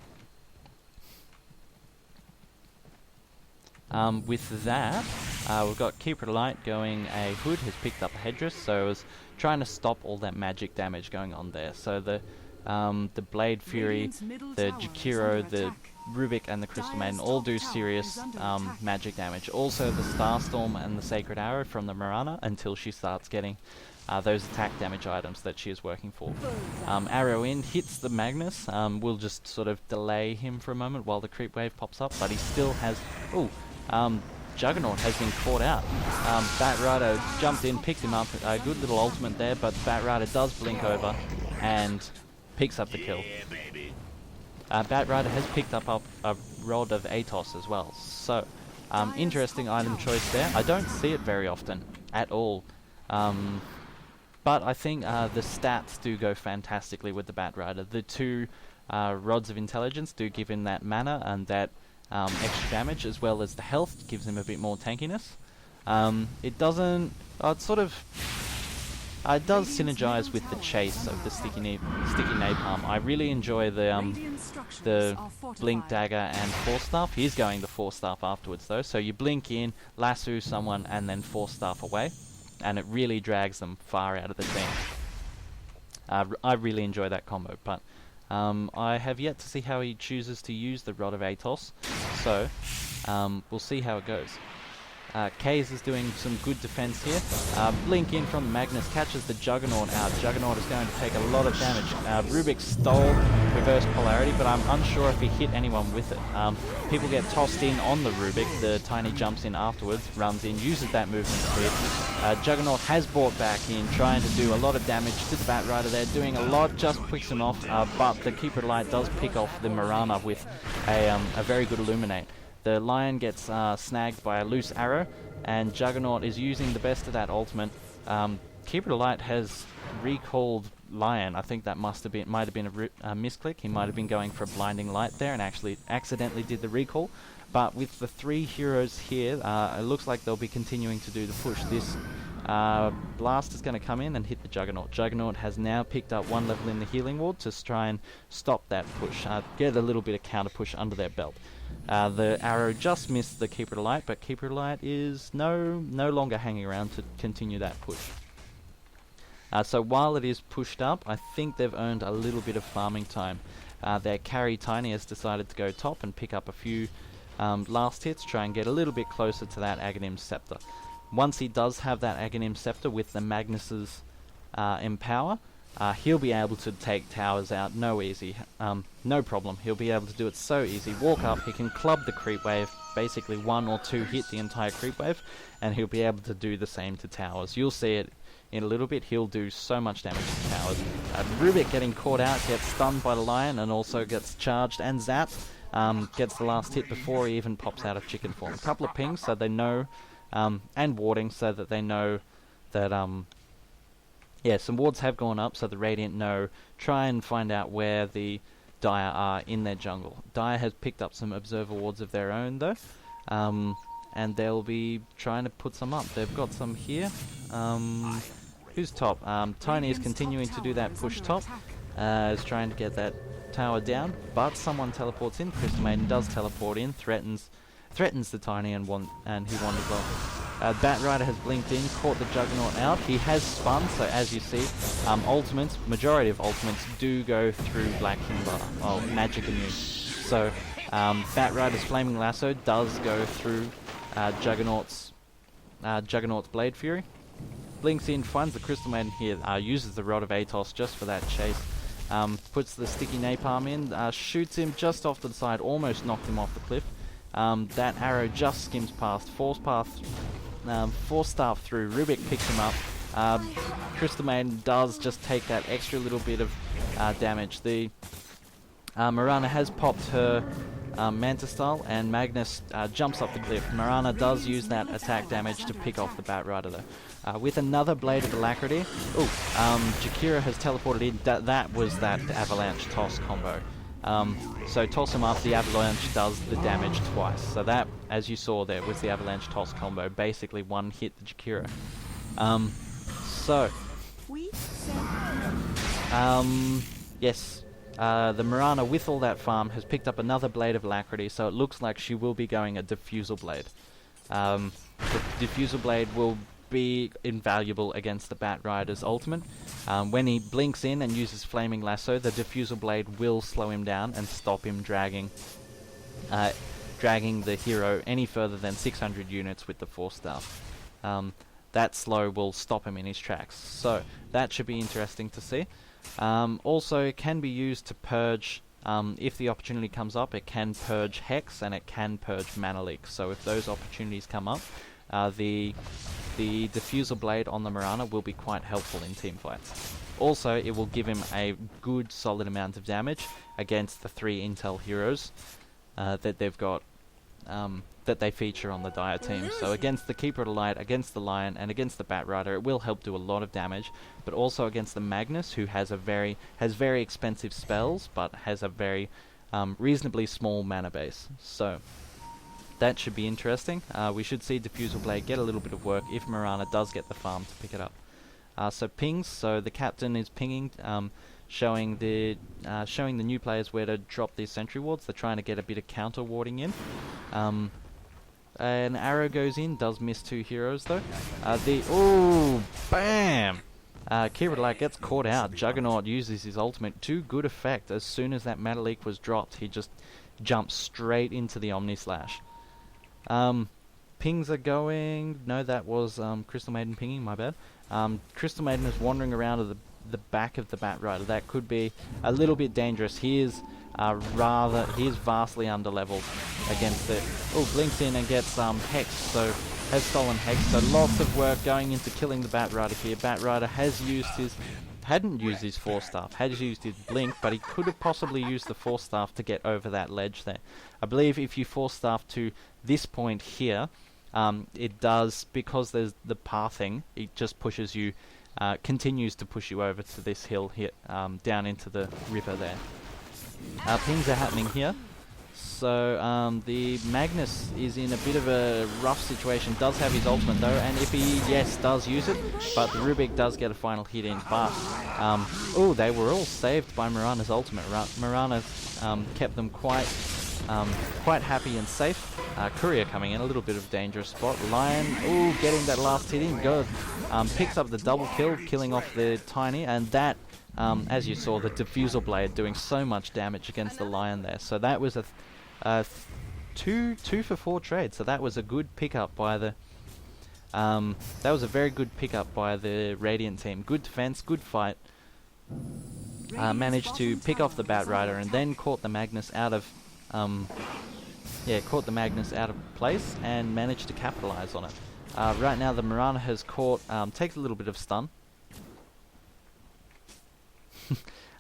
With that, we've got Keeper of Light going a Hood, has picked up a Headdress, so I was trying to stop all that magic damage going on there. So the the Blade Fury, the Jakiro, the Rubik and the Crystal Maiden all do serious magic damage. Also the Starstorm and the Sacred Arrow from the Mirana until she starts getting those attack damage items that she is working for. Arrow in hits the Magnus. We'll just sort of delay him for a moment while the creep wave pops up, but he still has... Juggernaut has been caught out. Batrider jumped in, picked him up. A good little ultimate there, but Batrider does blink over and picks up the kill. Batrider has picked up a Rod of Atos as well. So, interesting item choice there. I don't see it very often at all. But I think the stats do go fantastically with the Batrider. The two Rods of Intelligence do give him that mana and that extra damage, as well as the health gives him a bit more tankiness. It doesn't... it does synergize with the chase of the sticky napalm. I really enjoy the blink dagger and force staff. He's going the force staff afterwards though, so you blink in, lasso someone, and then force staff away, and it really drags them far out of the team. I really enjoy that combo, but I have yet to see how he chooses to use the Rod of Atos, so we'll see how it goes. Kaze is doing some good defense here. Blink in from Magnus, catches the Juggernaut out. Juggernaut is going to take a lot of damage. Rubik stole reverse polarity, but I'm unsure if he hit anyone with it. People get tossed in on the Rubik. The Tiny jumps in afterwards, runs in, uses that movement speed. Juggernaut has brought back in, trying to do a lot of damage to the Batrider there, doing a lot, just picks him off, but the Keeper of Light does pick off the Mirana with a very good Illuminate. The Lion gets snagged by a loose arrow, and Juggernaut is using the best of that ultimate. Keeper of Light has recalled Lion. I think that might have been a misclick. He might have been going for a Blinding Light there and actually accidentally did the recall. But with the three heroes here, it looks like they'll be continuing to do the push. This blast is going to come in and hit the Juggernaut. Juggernaut has now picked up one level in the healing ward to try and stop that push, get a little bit of counter push under their belt. The arrow just missed the Keeper of Light, but Keeper of Light is no longer hanging around to continue that push. So while it is pushed up, I think they've earned a little bit of farming time. Their carry Tiny has decided to go top and pick up a few last hits, try and get a little bit closer to that Aghanim Scepter. Once he does have that Aghanim Scepter with the Magnus's Empower, he'll be able to take towers out no problem. He'll be able to do it so easy. Walk up, he can club the creep wave, basically one or two hit the entire creep wave, and he'll be able to do the same to towers. You'll see it in a little bit. He'll do so much damage to towers. Rubik getting caught out, gets stunned by the Lion, and also gets charged and zapped. Gets the last hit before he even pops out of chicken form. A couple of pings so they know, and warding so that they know that some wards have gone up, so the Radiant know. Try and find out where the Dire are in their jungle. Dire has picked up some Observer wards of their own, though, and they'll be trying to put some up. They've got some here. Who's top? Tiny is continuing to do that push top. Is trying to get that tower down, but someone teleports in. Crystal Maiden does teleport in, threatens the Tiny, and he wanders off. Batrider has blinked in, caught the Juggernaut out. He has spun, so as you see, majority of ultimates do go through Black Kimber, magic immune. So Batrider's Flaming Lasso does go through Juggernaut's Blade Fury. Blinks in, finds the Crystal Maiden here, uses the Rod of Atos just for that chase. Puts the sticky napalm in, shoots him just off to the side, almost knocked him off the cliff. That arrow just skims past, force staff through. Rubik picks him up. Crystal Maiden does just take that extra little bit of damage. The Mirana has popped her Manta Style, and Magnus jumps up the cliff. Mirana does use that attack damage to pick off the Batrider though. With another Blade of Alacrity, Jakiro has teleported in. That was that Avalanche Toss combo. So toss him up, the Avalanche does the damage twice. So that, as you saw there, was the Avalanche Toss combo. Basically one hit the Jakiro. Yes. The Mirana, with all that farm, has picked up another Blade of Alacrity, so it looks like she will be going a Diffusal Blade. The Diffusal Blade will be invaluable against the Bat Rider's ultimate. When he blinks in and uses Flaming Lasso, the Diffusal Blade will slow him down and stop him dragging the hero any further than 600 units with the Force Staff. That slow will stop him in his tracks, so that should be interesting to see. Also, it can be used to purge, if the opportunity comes up, it can purge Hex and it can purge Mana Leak. So if those opportunities come up, the Diffusal Blade on the Mirana will be quite helpful in team fights. Also, it will give him a good solid amount of damage against the 3 Intel heroes that they've got, that they feature on the Dire team. So against the Keeper of the Light, against the Lion, and against the Bat Rider, it will help do a lot of damage. But also against the Magnus, who has very expensive spells, but has a very reasonably small mana base. So that should be interesting. We should see Diffusal Blade get a little bit of work if Mirana does get the farm to pick it up. So pings. So the captain is pinging, showing the new players where to drop these sentry wards. They're trying to get a bit of counter warding in. An arrow goes in, does miss 2 heroes though. Bam! Keeper of the Light gets caught out. Juggernaut uses his ultimate to good effect. As soon as that Mana Leak was dropped, he just jumps straight into the Omni Slash. Pings are going. No, that was Crystal Maiden pinging, my bad. Crystal Maiden is wandering around at the back of the Bat Rider. That could be a little bit dangerous. He is vastly underleveled against it. Oh, blinks in and gets Hex, so has stolen Hex, so lots of work going into killing the Bat Rider here. Bat Rider hadn't used his Force Staff, has used his Blink, but he could have possibly used the Force Staff to get over that ledge there. I believe if you Force Staff to this point here, it does, because there's the pathing, it just pushes you, continues to push you over to this hill here, down into the river there. Pings are happening here. So the Magnus is in a bit of a rough situation, does have his ultimate though, and if he, yes, does use it, but the Rubik does get a final hit in, but they were all saved by Mirana's ultimate. Mirana kept them quite happy and safe. Courier coming in, a little bit of dangerous spot. Lion, getting that last hit in, good. Picks up the double kill, killing off the Tiny, and that, as you saw, the Diffusal Blade doing so much damage against the Lion there. So that was a 2 for 4 trade. So that was a good pickup by the that was a very good pickup by the Radiant team. Good defense, good fight. Managed to pick off the Bat Rider and then caught the Magnus out of place and managed to capitalize on it. Right now the Mirana has caught, takes a little bit of stun.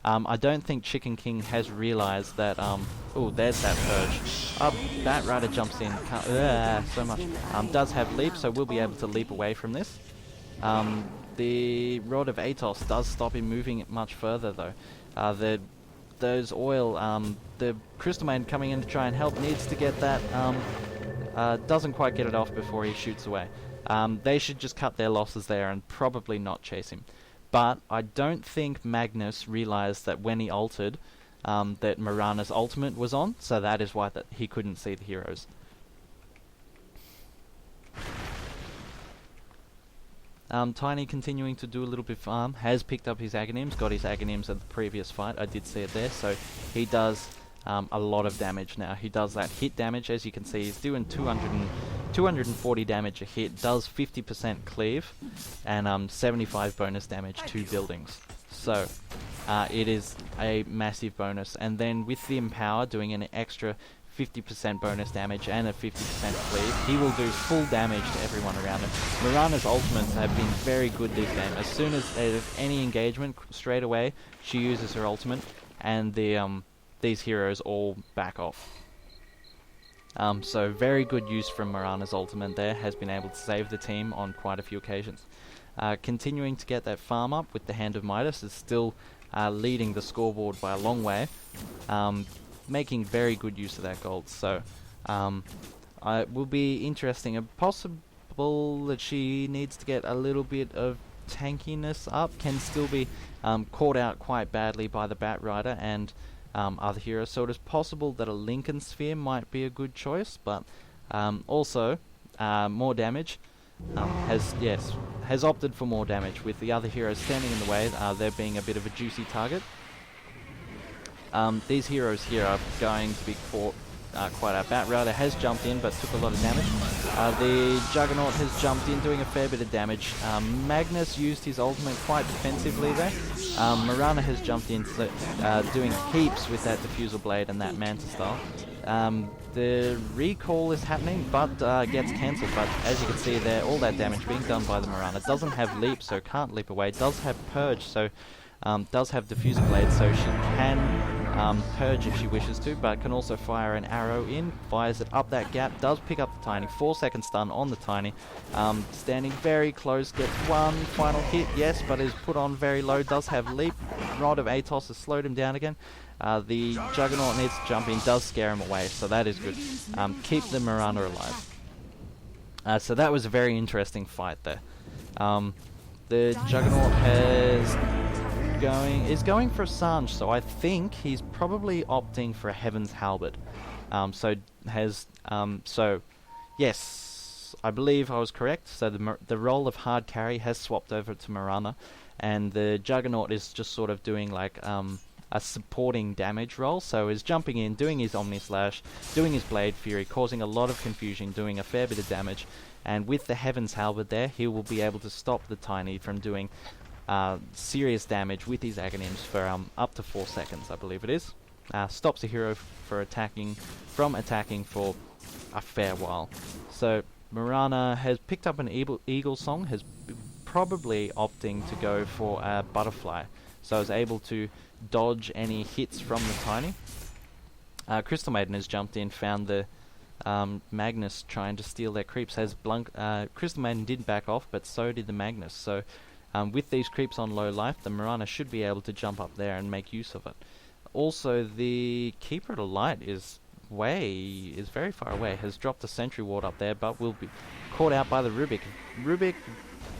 I don't think Chicken King has realized that, there's that purge. Bat Rider jumps in, so much. Does have leap, so we'll be able to leap away from this. The Rod of Atos does stop him moving much further though. Those oil, the Crystal Maiden coming in to try and help needs to get that, doesn't quite get it off before he shoots away. They should just cut their losses there and probably not chase him. But I don't think Magnus realized that when he ulted, that Mirana's ultimate was on, so that is why he couldn't see the heroes. Tiny continuing to do a little bit of farm, has picked up his Aghanims, got his Aghanims at the previous fight, I did see it there, so he does a lot of damage now. He does that hit damage, as you can see, he's doing 240 damage a hit, does 50% cleave, and 75 bonus damage to buildings. So, it is a massive bonus, and then with the Empower doing an extra 50% bonus damage and a 50% cleave, he will do full damage to everyone around him. Mirana's ultimates have been very good this game. As soon as there's any engagement, straight away, she uses her ultimate, and these heroes all back off. So very good use from Mirana's ultimate there, has been able to save the team on quite a few occasions. Continuing to get that farm up with the Hand of Midas, is still leading the scoreboard by a long way, making very good use of that gold. So it will be interesting. Possible that she needs to get a little bit of tankiness up, can still be caught out quite badly by the Bat Rider and other heroes, so it is possible that a Lincoln Sphere might be a good choice, but also more damage. has opted for more damage, with the other heroes standing in the way, there being a bit of a juicy target. These heroes here are going to be caught quite out. Batrider has jumped in but took a lot of damage. The Juggernaut has jumped in, doing a fair bit of damage. Magnus used his ultimate quite defensively there. Mirana has jumped in, doing heaps with that Diffusal Blade and that Manta style. The recall is happening, but gets cancelled. But as you can see there, all that damage being done by the Mirana. Doesn't have leap, so can't leap away. Does have purge, so does have Diffusal Blade, so she can purge if she wishes to, but can also fire an arrow in, fires it up that gap, does pick up the Tiny, 4-second stun on the Tiny, standing very close, gets one final hit, yes, but is put on very low, does have leap. Rod of Atos has slowed him down again. The Juggernaut needs to jump in, does scare him away, so that is good. Keep the Mirana alive. So that was a very interesting fight there. The Juggernaut is going for a Sange, so I think he's probably opting for a Heaven's Halberd. So yes, I believe I was correct. So the role of hard carry has swapped over to Mirana, and the Juggernaut is just sort of doing like a supporting damage role. So is jumping in, doing his Omni Slash, doing his Blade Fury, causing a lot of confusion, doing a fair bit of damage. And with the Heaven's Halberd there, he will be able to stop the Tiny from doing serious damage with his Aghanims for up to 4 seconds, I believe it is. Stops a hero from attacking for a fair while. So Mirana has picked up an Eagle Song, has probably opting to go for a Butterfly, so is able to dodge any hits from the Tiny. Crystal Maiden has jumped in, found the Magnus trying to steal their creeps. Crystal Maiden did back off, but so did the Magnus. So with these creeps on low life, the Mirana should be able to jump up there and make use of it. Also, the Keeper of the Light is very far away, has dropped a Sentry Ward up there, but will be caught out by the Rubik. Rubik,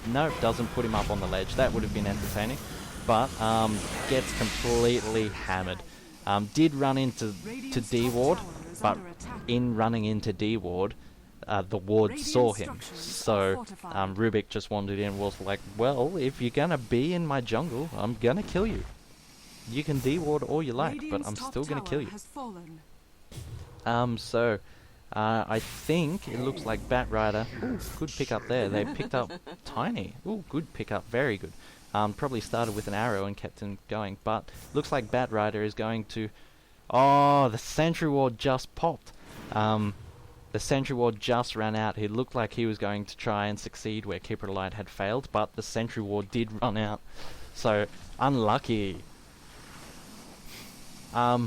nope, doesn't put him up on the ledge. That would have been entertaining, but gets completely hammered. Did run into D-Ward, but in running into D-Ward, the ward saw him, so Rubik just wandered in, was like, well, if you're gonna be in my jungle, I'm gonna kill you. You can D-ward all you like, but I'm still gonna kill you. I think it looks like Batrider, good pick up there, they picked up Tiny, good pick up, very good. Probably started with an arrow and kept him going, but looks like Batrider is going to, the Sentry Ward just popped. The Sentry Ward just ran out. He looked like he was going to try and succeed where Keeper of the Light had failed, but the Sentry Ward did run out. So, unlucky. Alright.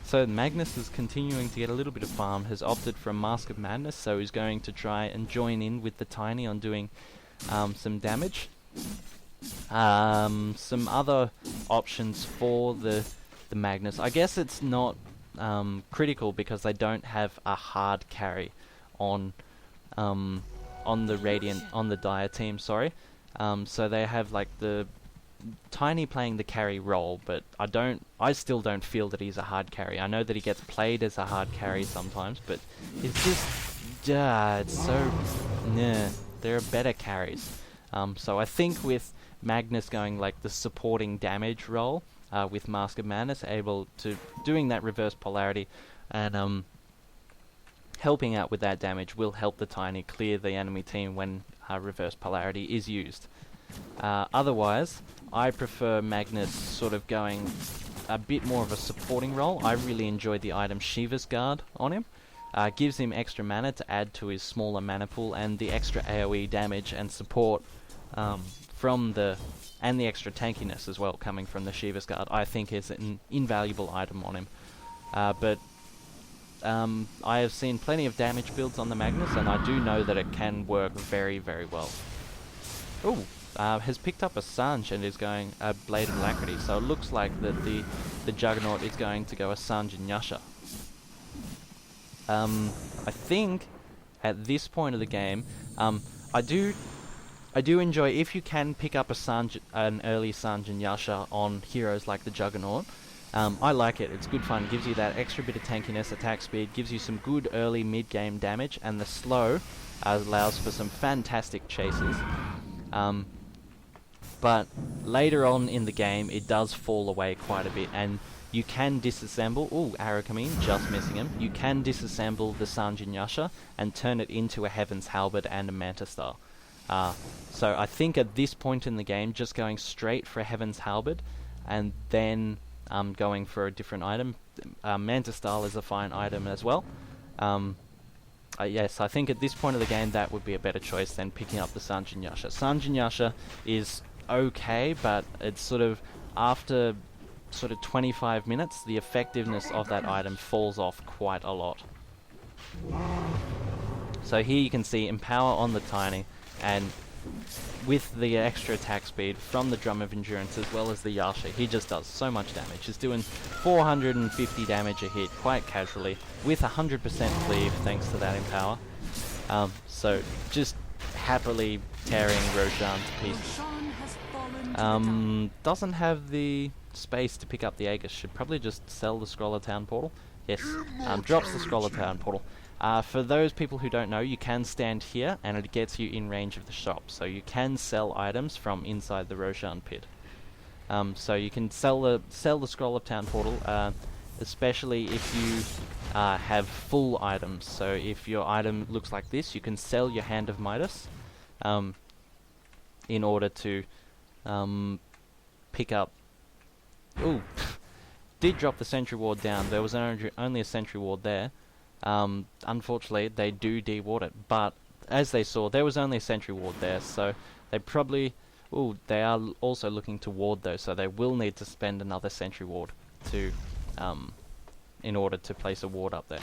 So Magnus is continuing to get a little bit of farm, has opted for a Mask of Madness, so he's going to try and join in with the Tiny on doing some damage. Some other options for the Magnus. I guess it's not critical because they don't have a hard carry on the DotA team, sorry. So they have like the Tiny playing the carry role, but I still don't feel that he's a hard carry. I know that he gets played as a hard carry sometimes, but it's just it's so there are better carries. So I think with Magnus going like the supporting damage role, with Mask of Madness, able to doing that reverse polarity and helping out with that damage will help the Tiny clear the enemy team when reverse polarity is used. Otherwise, I prefer Magnus sort of going a bit more of a supporting role. I really enjoyed the item Shiva's Guard on him. Gives him extra mana to add to his smaller mana pool, and the extra AoE damage and support and the extra tankiness as well coming from the Shiva's Guard, I think is an invaluable item on him. But I have seen plenty of damage builds on the Magnus, and I do know that it can work very, very well. Has picked up a Sange and is going a Blade of Alacrity, so it looks like that the Juggernaut is going to go a Sange and Yasha. I think at this point of the game, I do enjoy if you can pick up an early Sange and Yasha on heroes like the Juggernaut. I like it. It's good fun. Gives you that extra bit of tankiness, attack speed, gives you some good early mid-game damage, and the slow allows for some fantastic chases. But later on in the game, it does fall away quite a bit, and you can disassemble... Ooh, arrow coming in, just missing him. You can disassemble the Sanjin Yasha and turn it into a Heaven's Halberd and a Manta Star. So I think at this point in the game, just going straight for a Heaven's Halberd and then going for a different item. Manta Star is a fine item as well. Yes, I think at this point of the game that would be a better choice than picking up the Sanjin Yasha. Sanjin Yasha is okay, but it's sort of after sort of 25 minutes, the effectiveness of that item falls off quite a lot. So here you can see Empower on the Tiny, and with the extra attack speed from the Drum of Endurance as well as the Yasha, he just does so much damage. He's doing 450 damage a hit quite casually with 100% cleave thanks to that Empower. So just happily tearing Roshan to pieces. Doesn't have the space to pick up the Aegis. Should probably just sell the Scroller Town portal. Yes, drops the Scroller Town portal. For those people who don't know, you can stand here and it gets you in range of the shop. So you can sell items from inside the Roshan pit. So you can sell the Scroll of Town portal, especially if you have full items. So if your item looks like this, you can sell your Hand of Midas in order to pick up... Ooh, did drop the Sentry Ward down. There was only a Sentry Ward there. Unfortunately, they do deward it, but as they saw, there was only a Sentry Ward there, so they probably... Ooh, they are also looking to ward though, so they will need to spend another Sentry Ward to, in order to place a ward up there.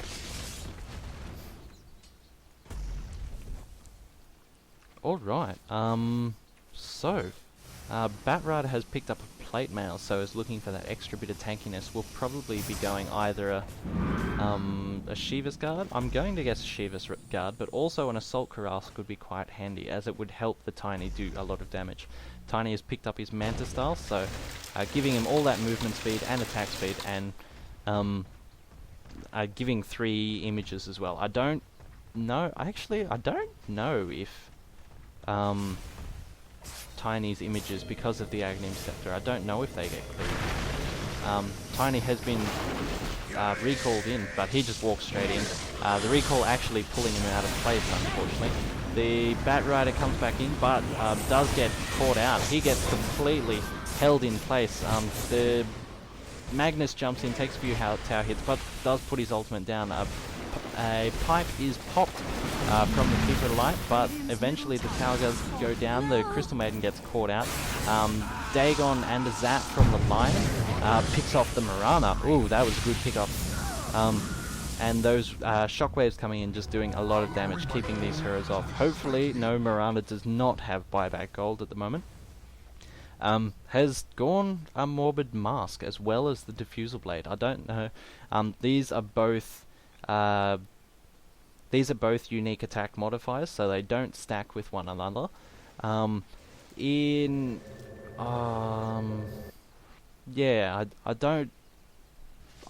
Alright, so, Batrider has picked up a Plate Mail, so is looking for that extra bit of tankiness. We'll probably be going either a Shiva's Guard. I'm going to guess a Shiva's Guard, but also an Assault Cuirass could be quite handy, as it would help the Tiny do a lot of damage. Tiny has picked up his Manta Style, so giving him all that movement speed and attack speed, and giving 3 images as well. I don't know, actually, I don't know if Tiny's images, because of the Aghanim Scepter, I don't know if they get cleared. Tiny has been recalled in, but he just walks straight in. The recall actually pulling him out of place, unfortunately. The Batrider comes back in, but does get caught out. He gets completely held in place. The Magnus jumps in, takes a few tower hits, but does put his ultimate down. A pipe is popped from the Keeper of Light, but eventually the tower does go down. The Crystal Maiden gets caught out. Dagon and a Zap from the Lion picks off the Mirana. Ooh, that was a good pick-up. And those shockwaves coming in, just doing a lot of damage, keeping these heroes off. Hopefully, no, Mirana does not have buyback gold at the moment. Has gone a Morbid Mask as well as the Diffusal Blade. I don't know. These are both unique attack modifiers, so they don't stack with one another. Yeah, I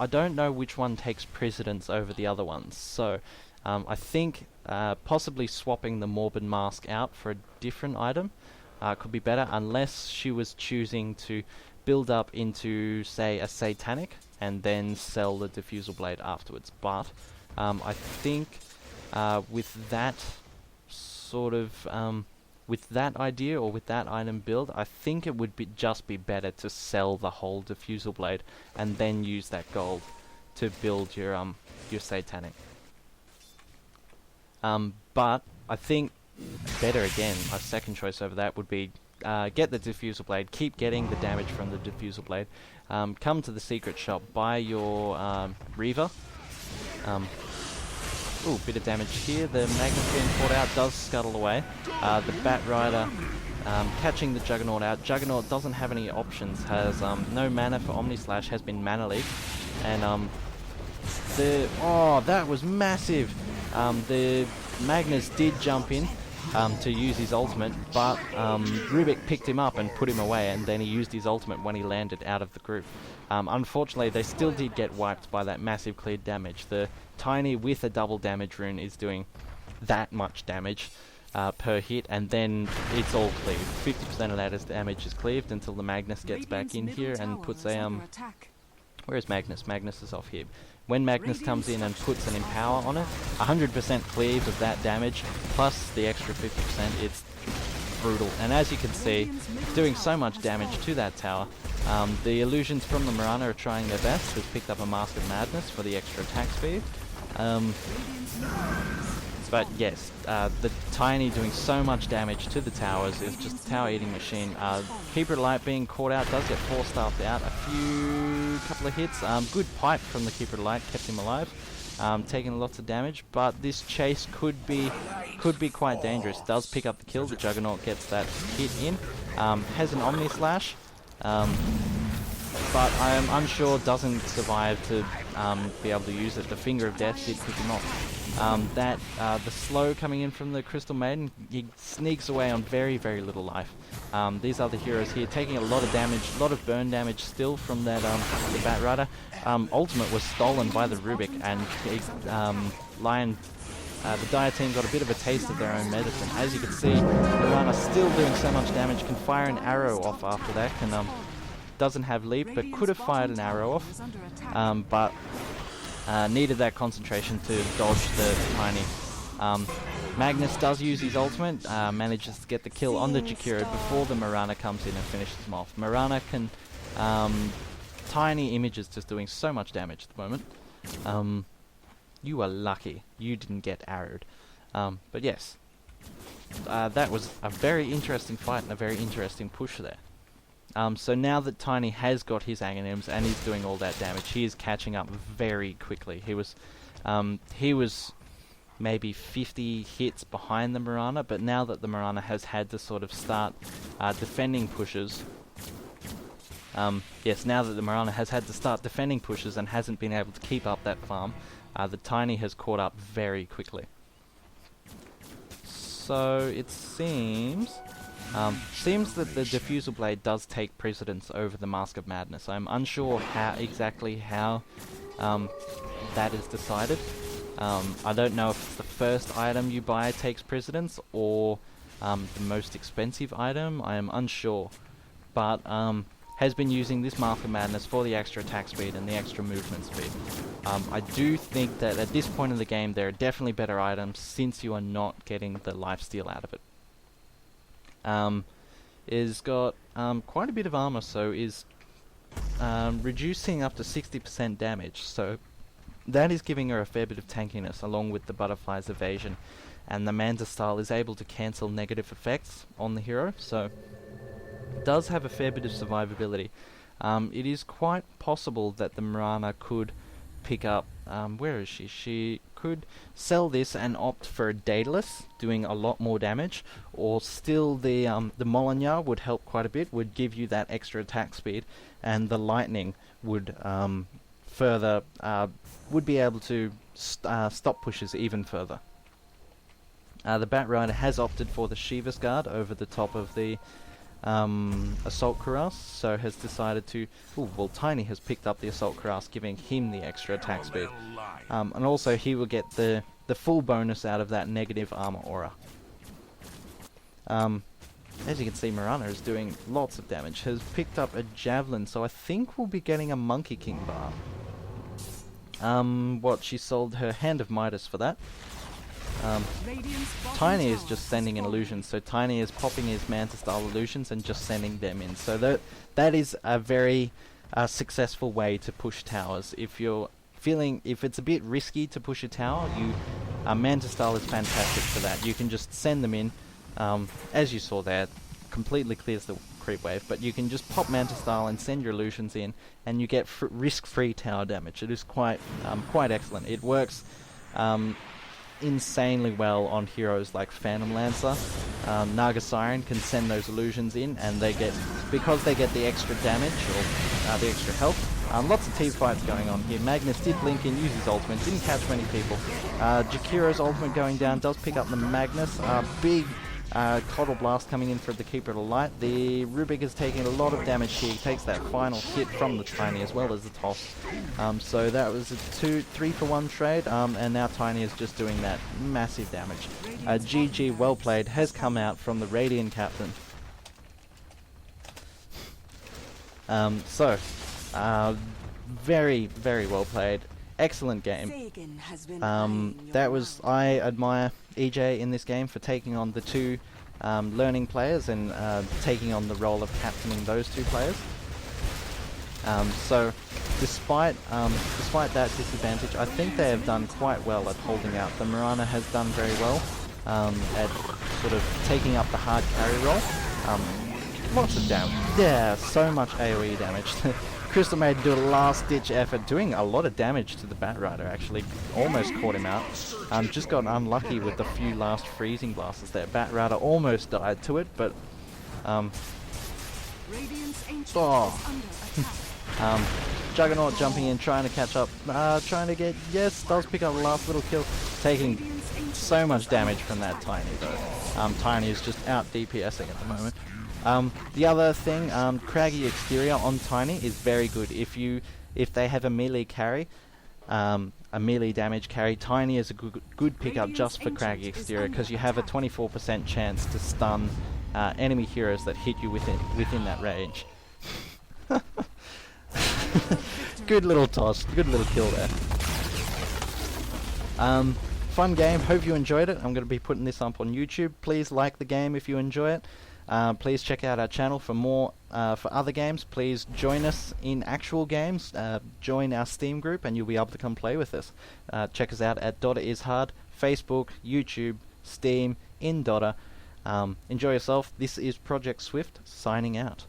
don't know which one takes precedence over the other ones. So, I think possibly swapping the Morbid Mask out for a different item could be better, unless she was choosing to build up into, say, a Satanic and then sell the Diffusal Blade afterwards. But I think with that sort of with that idea or with that item build, I think it would just be better to sell the whole Diffusal Blade and then use that gold to build your Satanic. But I think better again, my second choice over that would be get the Diffusal Blade, keep getting the damage from the Diffusal Blade, come to the secret shop, buy your Reaver. Ooh, bit of damage here. The Magnus being caught out does scuttle away. The Batrider catching the Juggernaut out. Juggernaut doesn't have any options, has no mana for Omni Slash, has been mana leaked, and oh, that was massive. The Magnus did jump in, to use his ultimate, but Rubik picked him up and put him away, and then he used his ultimate when he landed out of the group. Unfortunately, they still did get wiped by that massive cleared damage. The Tiny with a double damage rune is doing that much damage per hit, and then it's all cleaved. 50% of that is damage is cleaved until the Magnus gets back in here and puts a where is Magnus? Magnus is off here. When Magnus comes in and puts an Empower on it, 100% cleave of that damage, plus the extra 50%, it's brutal. And as you can see, doing so much damage to that tower. The illusions from the Mirana are trying their best. Has picked up a Mask of Madness for the extra attack speed. But yes, the Tiny doing so much damage to the towers is just a tower-eating machine. Keeper of Light being caught out does get 4-staffed out. Couple of hits. Good pipe from the Keeper of Light kept him alive, taking lots of damage. But this chase could be quite dangerous. Does pick up the kill. The Juggernaut gets that hit in. Has an Omni Slash, but I am unsure. Doesn't survive to be able to use it. The Finger of Death did pick him off. The slow coming in from the Crystal Maiden, he sneaks away on very, very little life. These other heroes here taking a lot of damage, a lot of burn damage still from that the Bat Rider. Ultimate was stolen by the Rubik, and the Dire team got a bit of a taste of their own medicine. As you can see, Mirana still doing so much damage, can fire an arrow off after that, doesn't have leap, but could have fired an arrow off, but needed that concentration to dodge the Tiny. Magnus does use his ultimate, manages to get the kill on the Jakiro before the Mirana comes in and finishes him off. Mirana can... Tiny Image is just doing so much damage at the moment. You are lucky you didn't get arrowed. But yes, that was a very interesting fight and a very interesting push there. So now that Tiny has got his Aghanims and he's doing all that damage, he is catching up very quickly. He was maybe 50 hits behind the Mirana, but now that the Mirana has had to sort of start defending pushes, now that the Mirana has had to start defending pushes and hasn't been able to keep up that farm, the Tiny has caught up very quickly. So it seems that the Diffusal Blade does take precedence over the Mask of Madness. I'm unsure exactly how that is decided. I don't know if the first item you buy takes precedence or the most expensive item. I am unsure, but has been using this Mask of Madness for the extra attack speed and the extra movement speed. I do think that at this point in the game there are definitely better items since you are not getting the lifesteal out of it. Is got quite a bit of armor, so is reducing up to 60% damage, so that is giving her a fair bit of tankiness along with the Butterfly's evasion, and the Manta style is able to cancel negative effects on the hero, so it does have a fair bit of survivability. It is quite possible that the Mirana could pick up, where is she? She could sell this and opt for a Daedalus, doing a lot more damage, or still the Molinar would help quite a bit, would give you that extra attack speed, and the Lightning would would be able to stop pushes even further. The Bat Rider has opted for the Shiva's Guard over the top of the Assault Cuirass, so has decided to... Tiny has picked up the Assault Cuirass, giving him the extra attack speed. And also he will get the full bonus out of that negative armor aura. As you can see, Mirana is doing lots of damage. Has picked up a Javelin, so I think we'll be getting a Monkey King bar. She sold her Hand of Midas for that. Tiny is just sending in illusions, so Tiny is popping his Manta style illusions and just sending them in. So that is a very successful way to push towers. If it's a bit risky to push a tower, Manta style is fantastic for that. You can just send them in, as you saw there, completely clears the creep wave, but you can just pop Manta style and send your illusions in, and you get risk-free tower damage. It is quite excellent. It works insanely well on heroes like Phantom Lancer. Naga Siren can send those illusions in, and because they get the extra damage or the extra health, Lots of team fights going on here. Magnus did blink in, use his ultimate, didn't catch many people. Jakira's ultimate going down, does pick up the Magnus. Big Coddle Blast coming in for the Keeper of the Light. The Rubik is taking a lot of damage here. He takes that final hit from the Tiny as well as the toss. So that was a 3-for-1 trade, and now Tiny is just doing that massive damage. GG, well played, has come out from the Radiant captain. Very, very well played. Excellent game. I admire EJ in this game for taking on the two learning players and taking on the role of captaining those two players. So despite that disadvantage, I think they have done quite well at holding out. The Mirana has done very well at sort of taking up the hard carry role. Lots of damage. Yeah, so much AoE damage. Crystal Maiden do a last-ditch effort, doing a lot of damage to the Batrider, actually. Almost caught him out. Just got unlucky with the few last freezing blasts there. Batrider almost died to it, but... Juggernaut jumping in, trying to catch up. Trying to get... Yes, does pick up the last little kill. Taking so much damage from that Tiny, though. Tiny is just out DPSing at the moment. The other thing, Craggy Exterior on Tiny is very good. If they have a melee carry, a melee damage carry, Tiny is a good pickup just for Craggy Exterior, because you have a 24% chance to stun enemy heroes that hit you within that range. Good little toss, good little kill there. Fun game, hope you enjoyed it. I'm going to be putting this up on YouTube. Please like the game if you enjoy it. Please check out our channel for more for other games. Please join us in actual games. Join our Steam group and you'll be able to come play with us. Check us out at DotA is Hard, Facebook, YouTube, Steam, in DotA. Enjoy yourself. This is Project Swift signing out.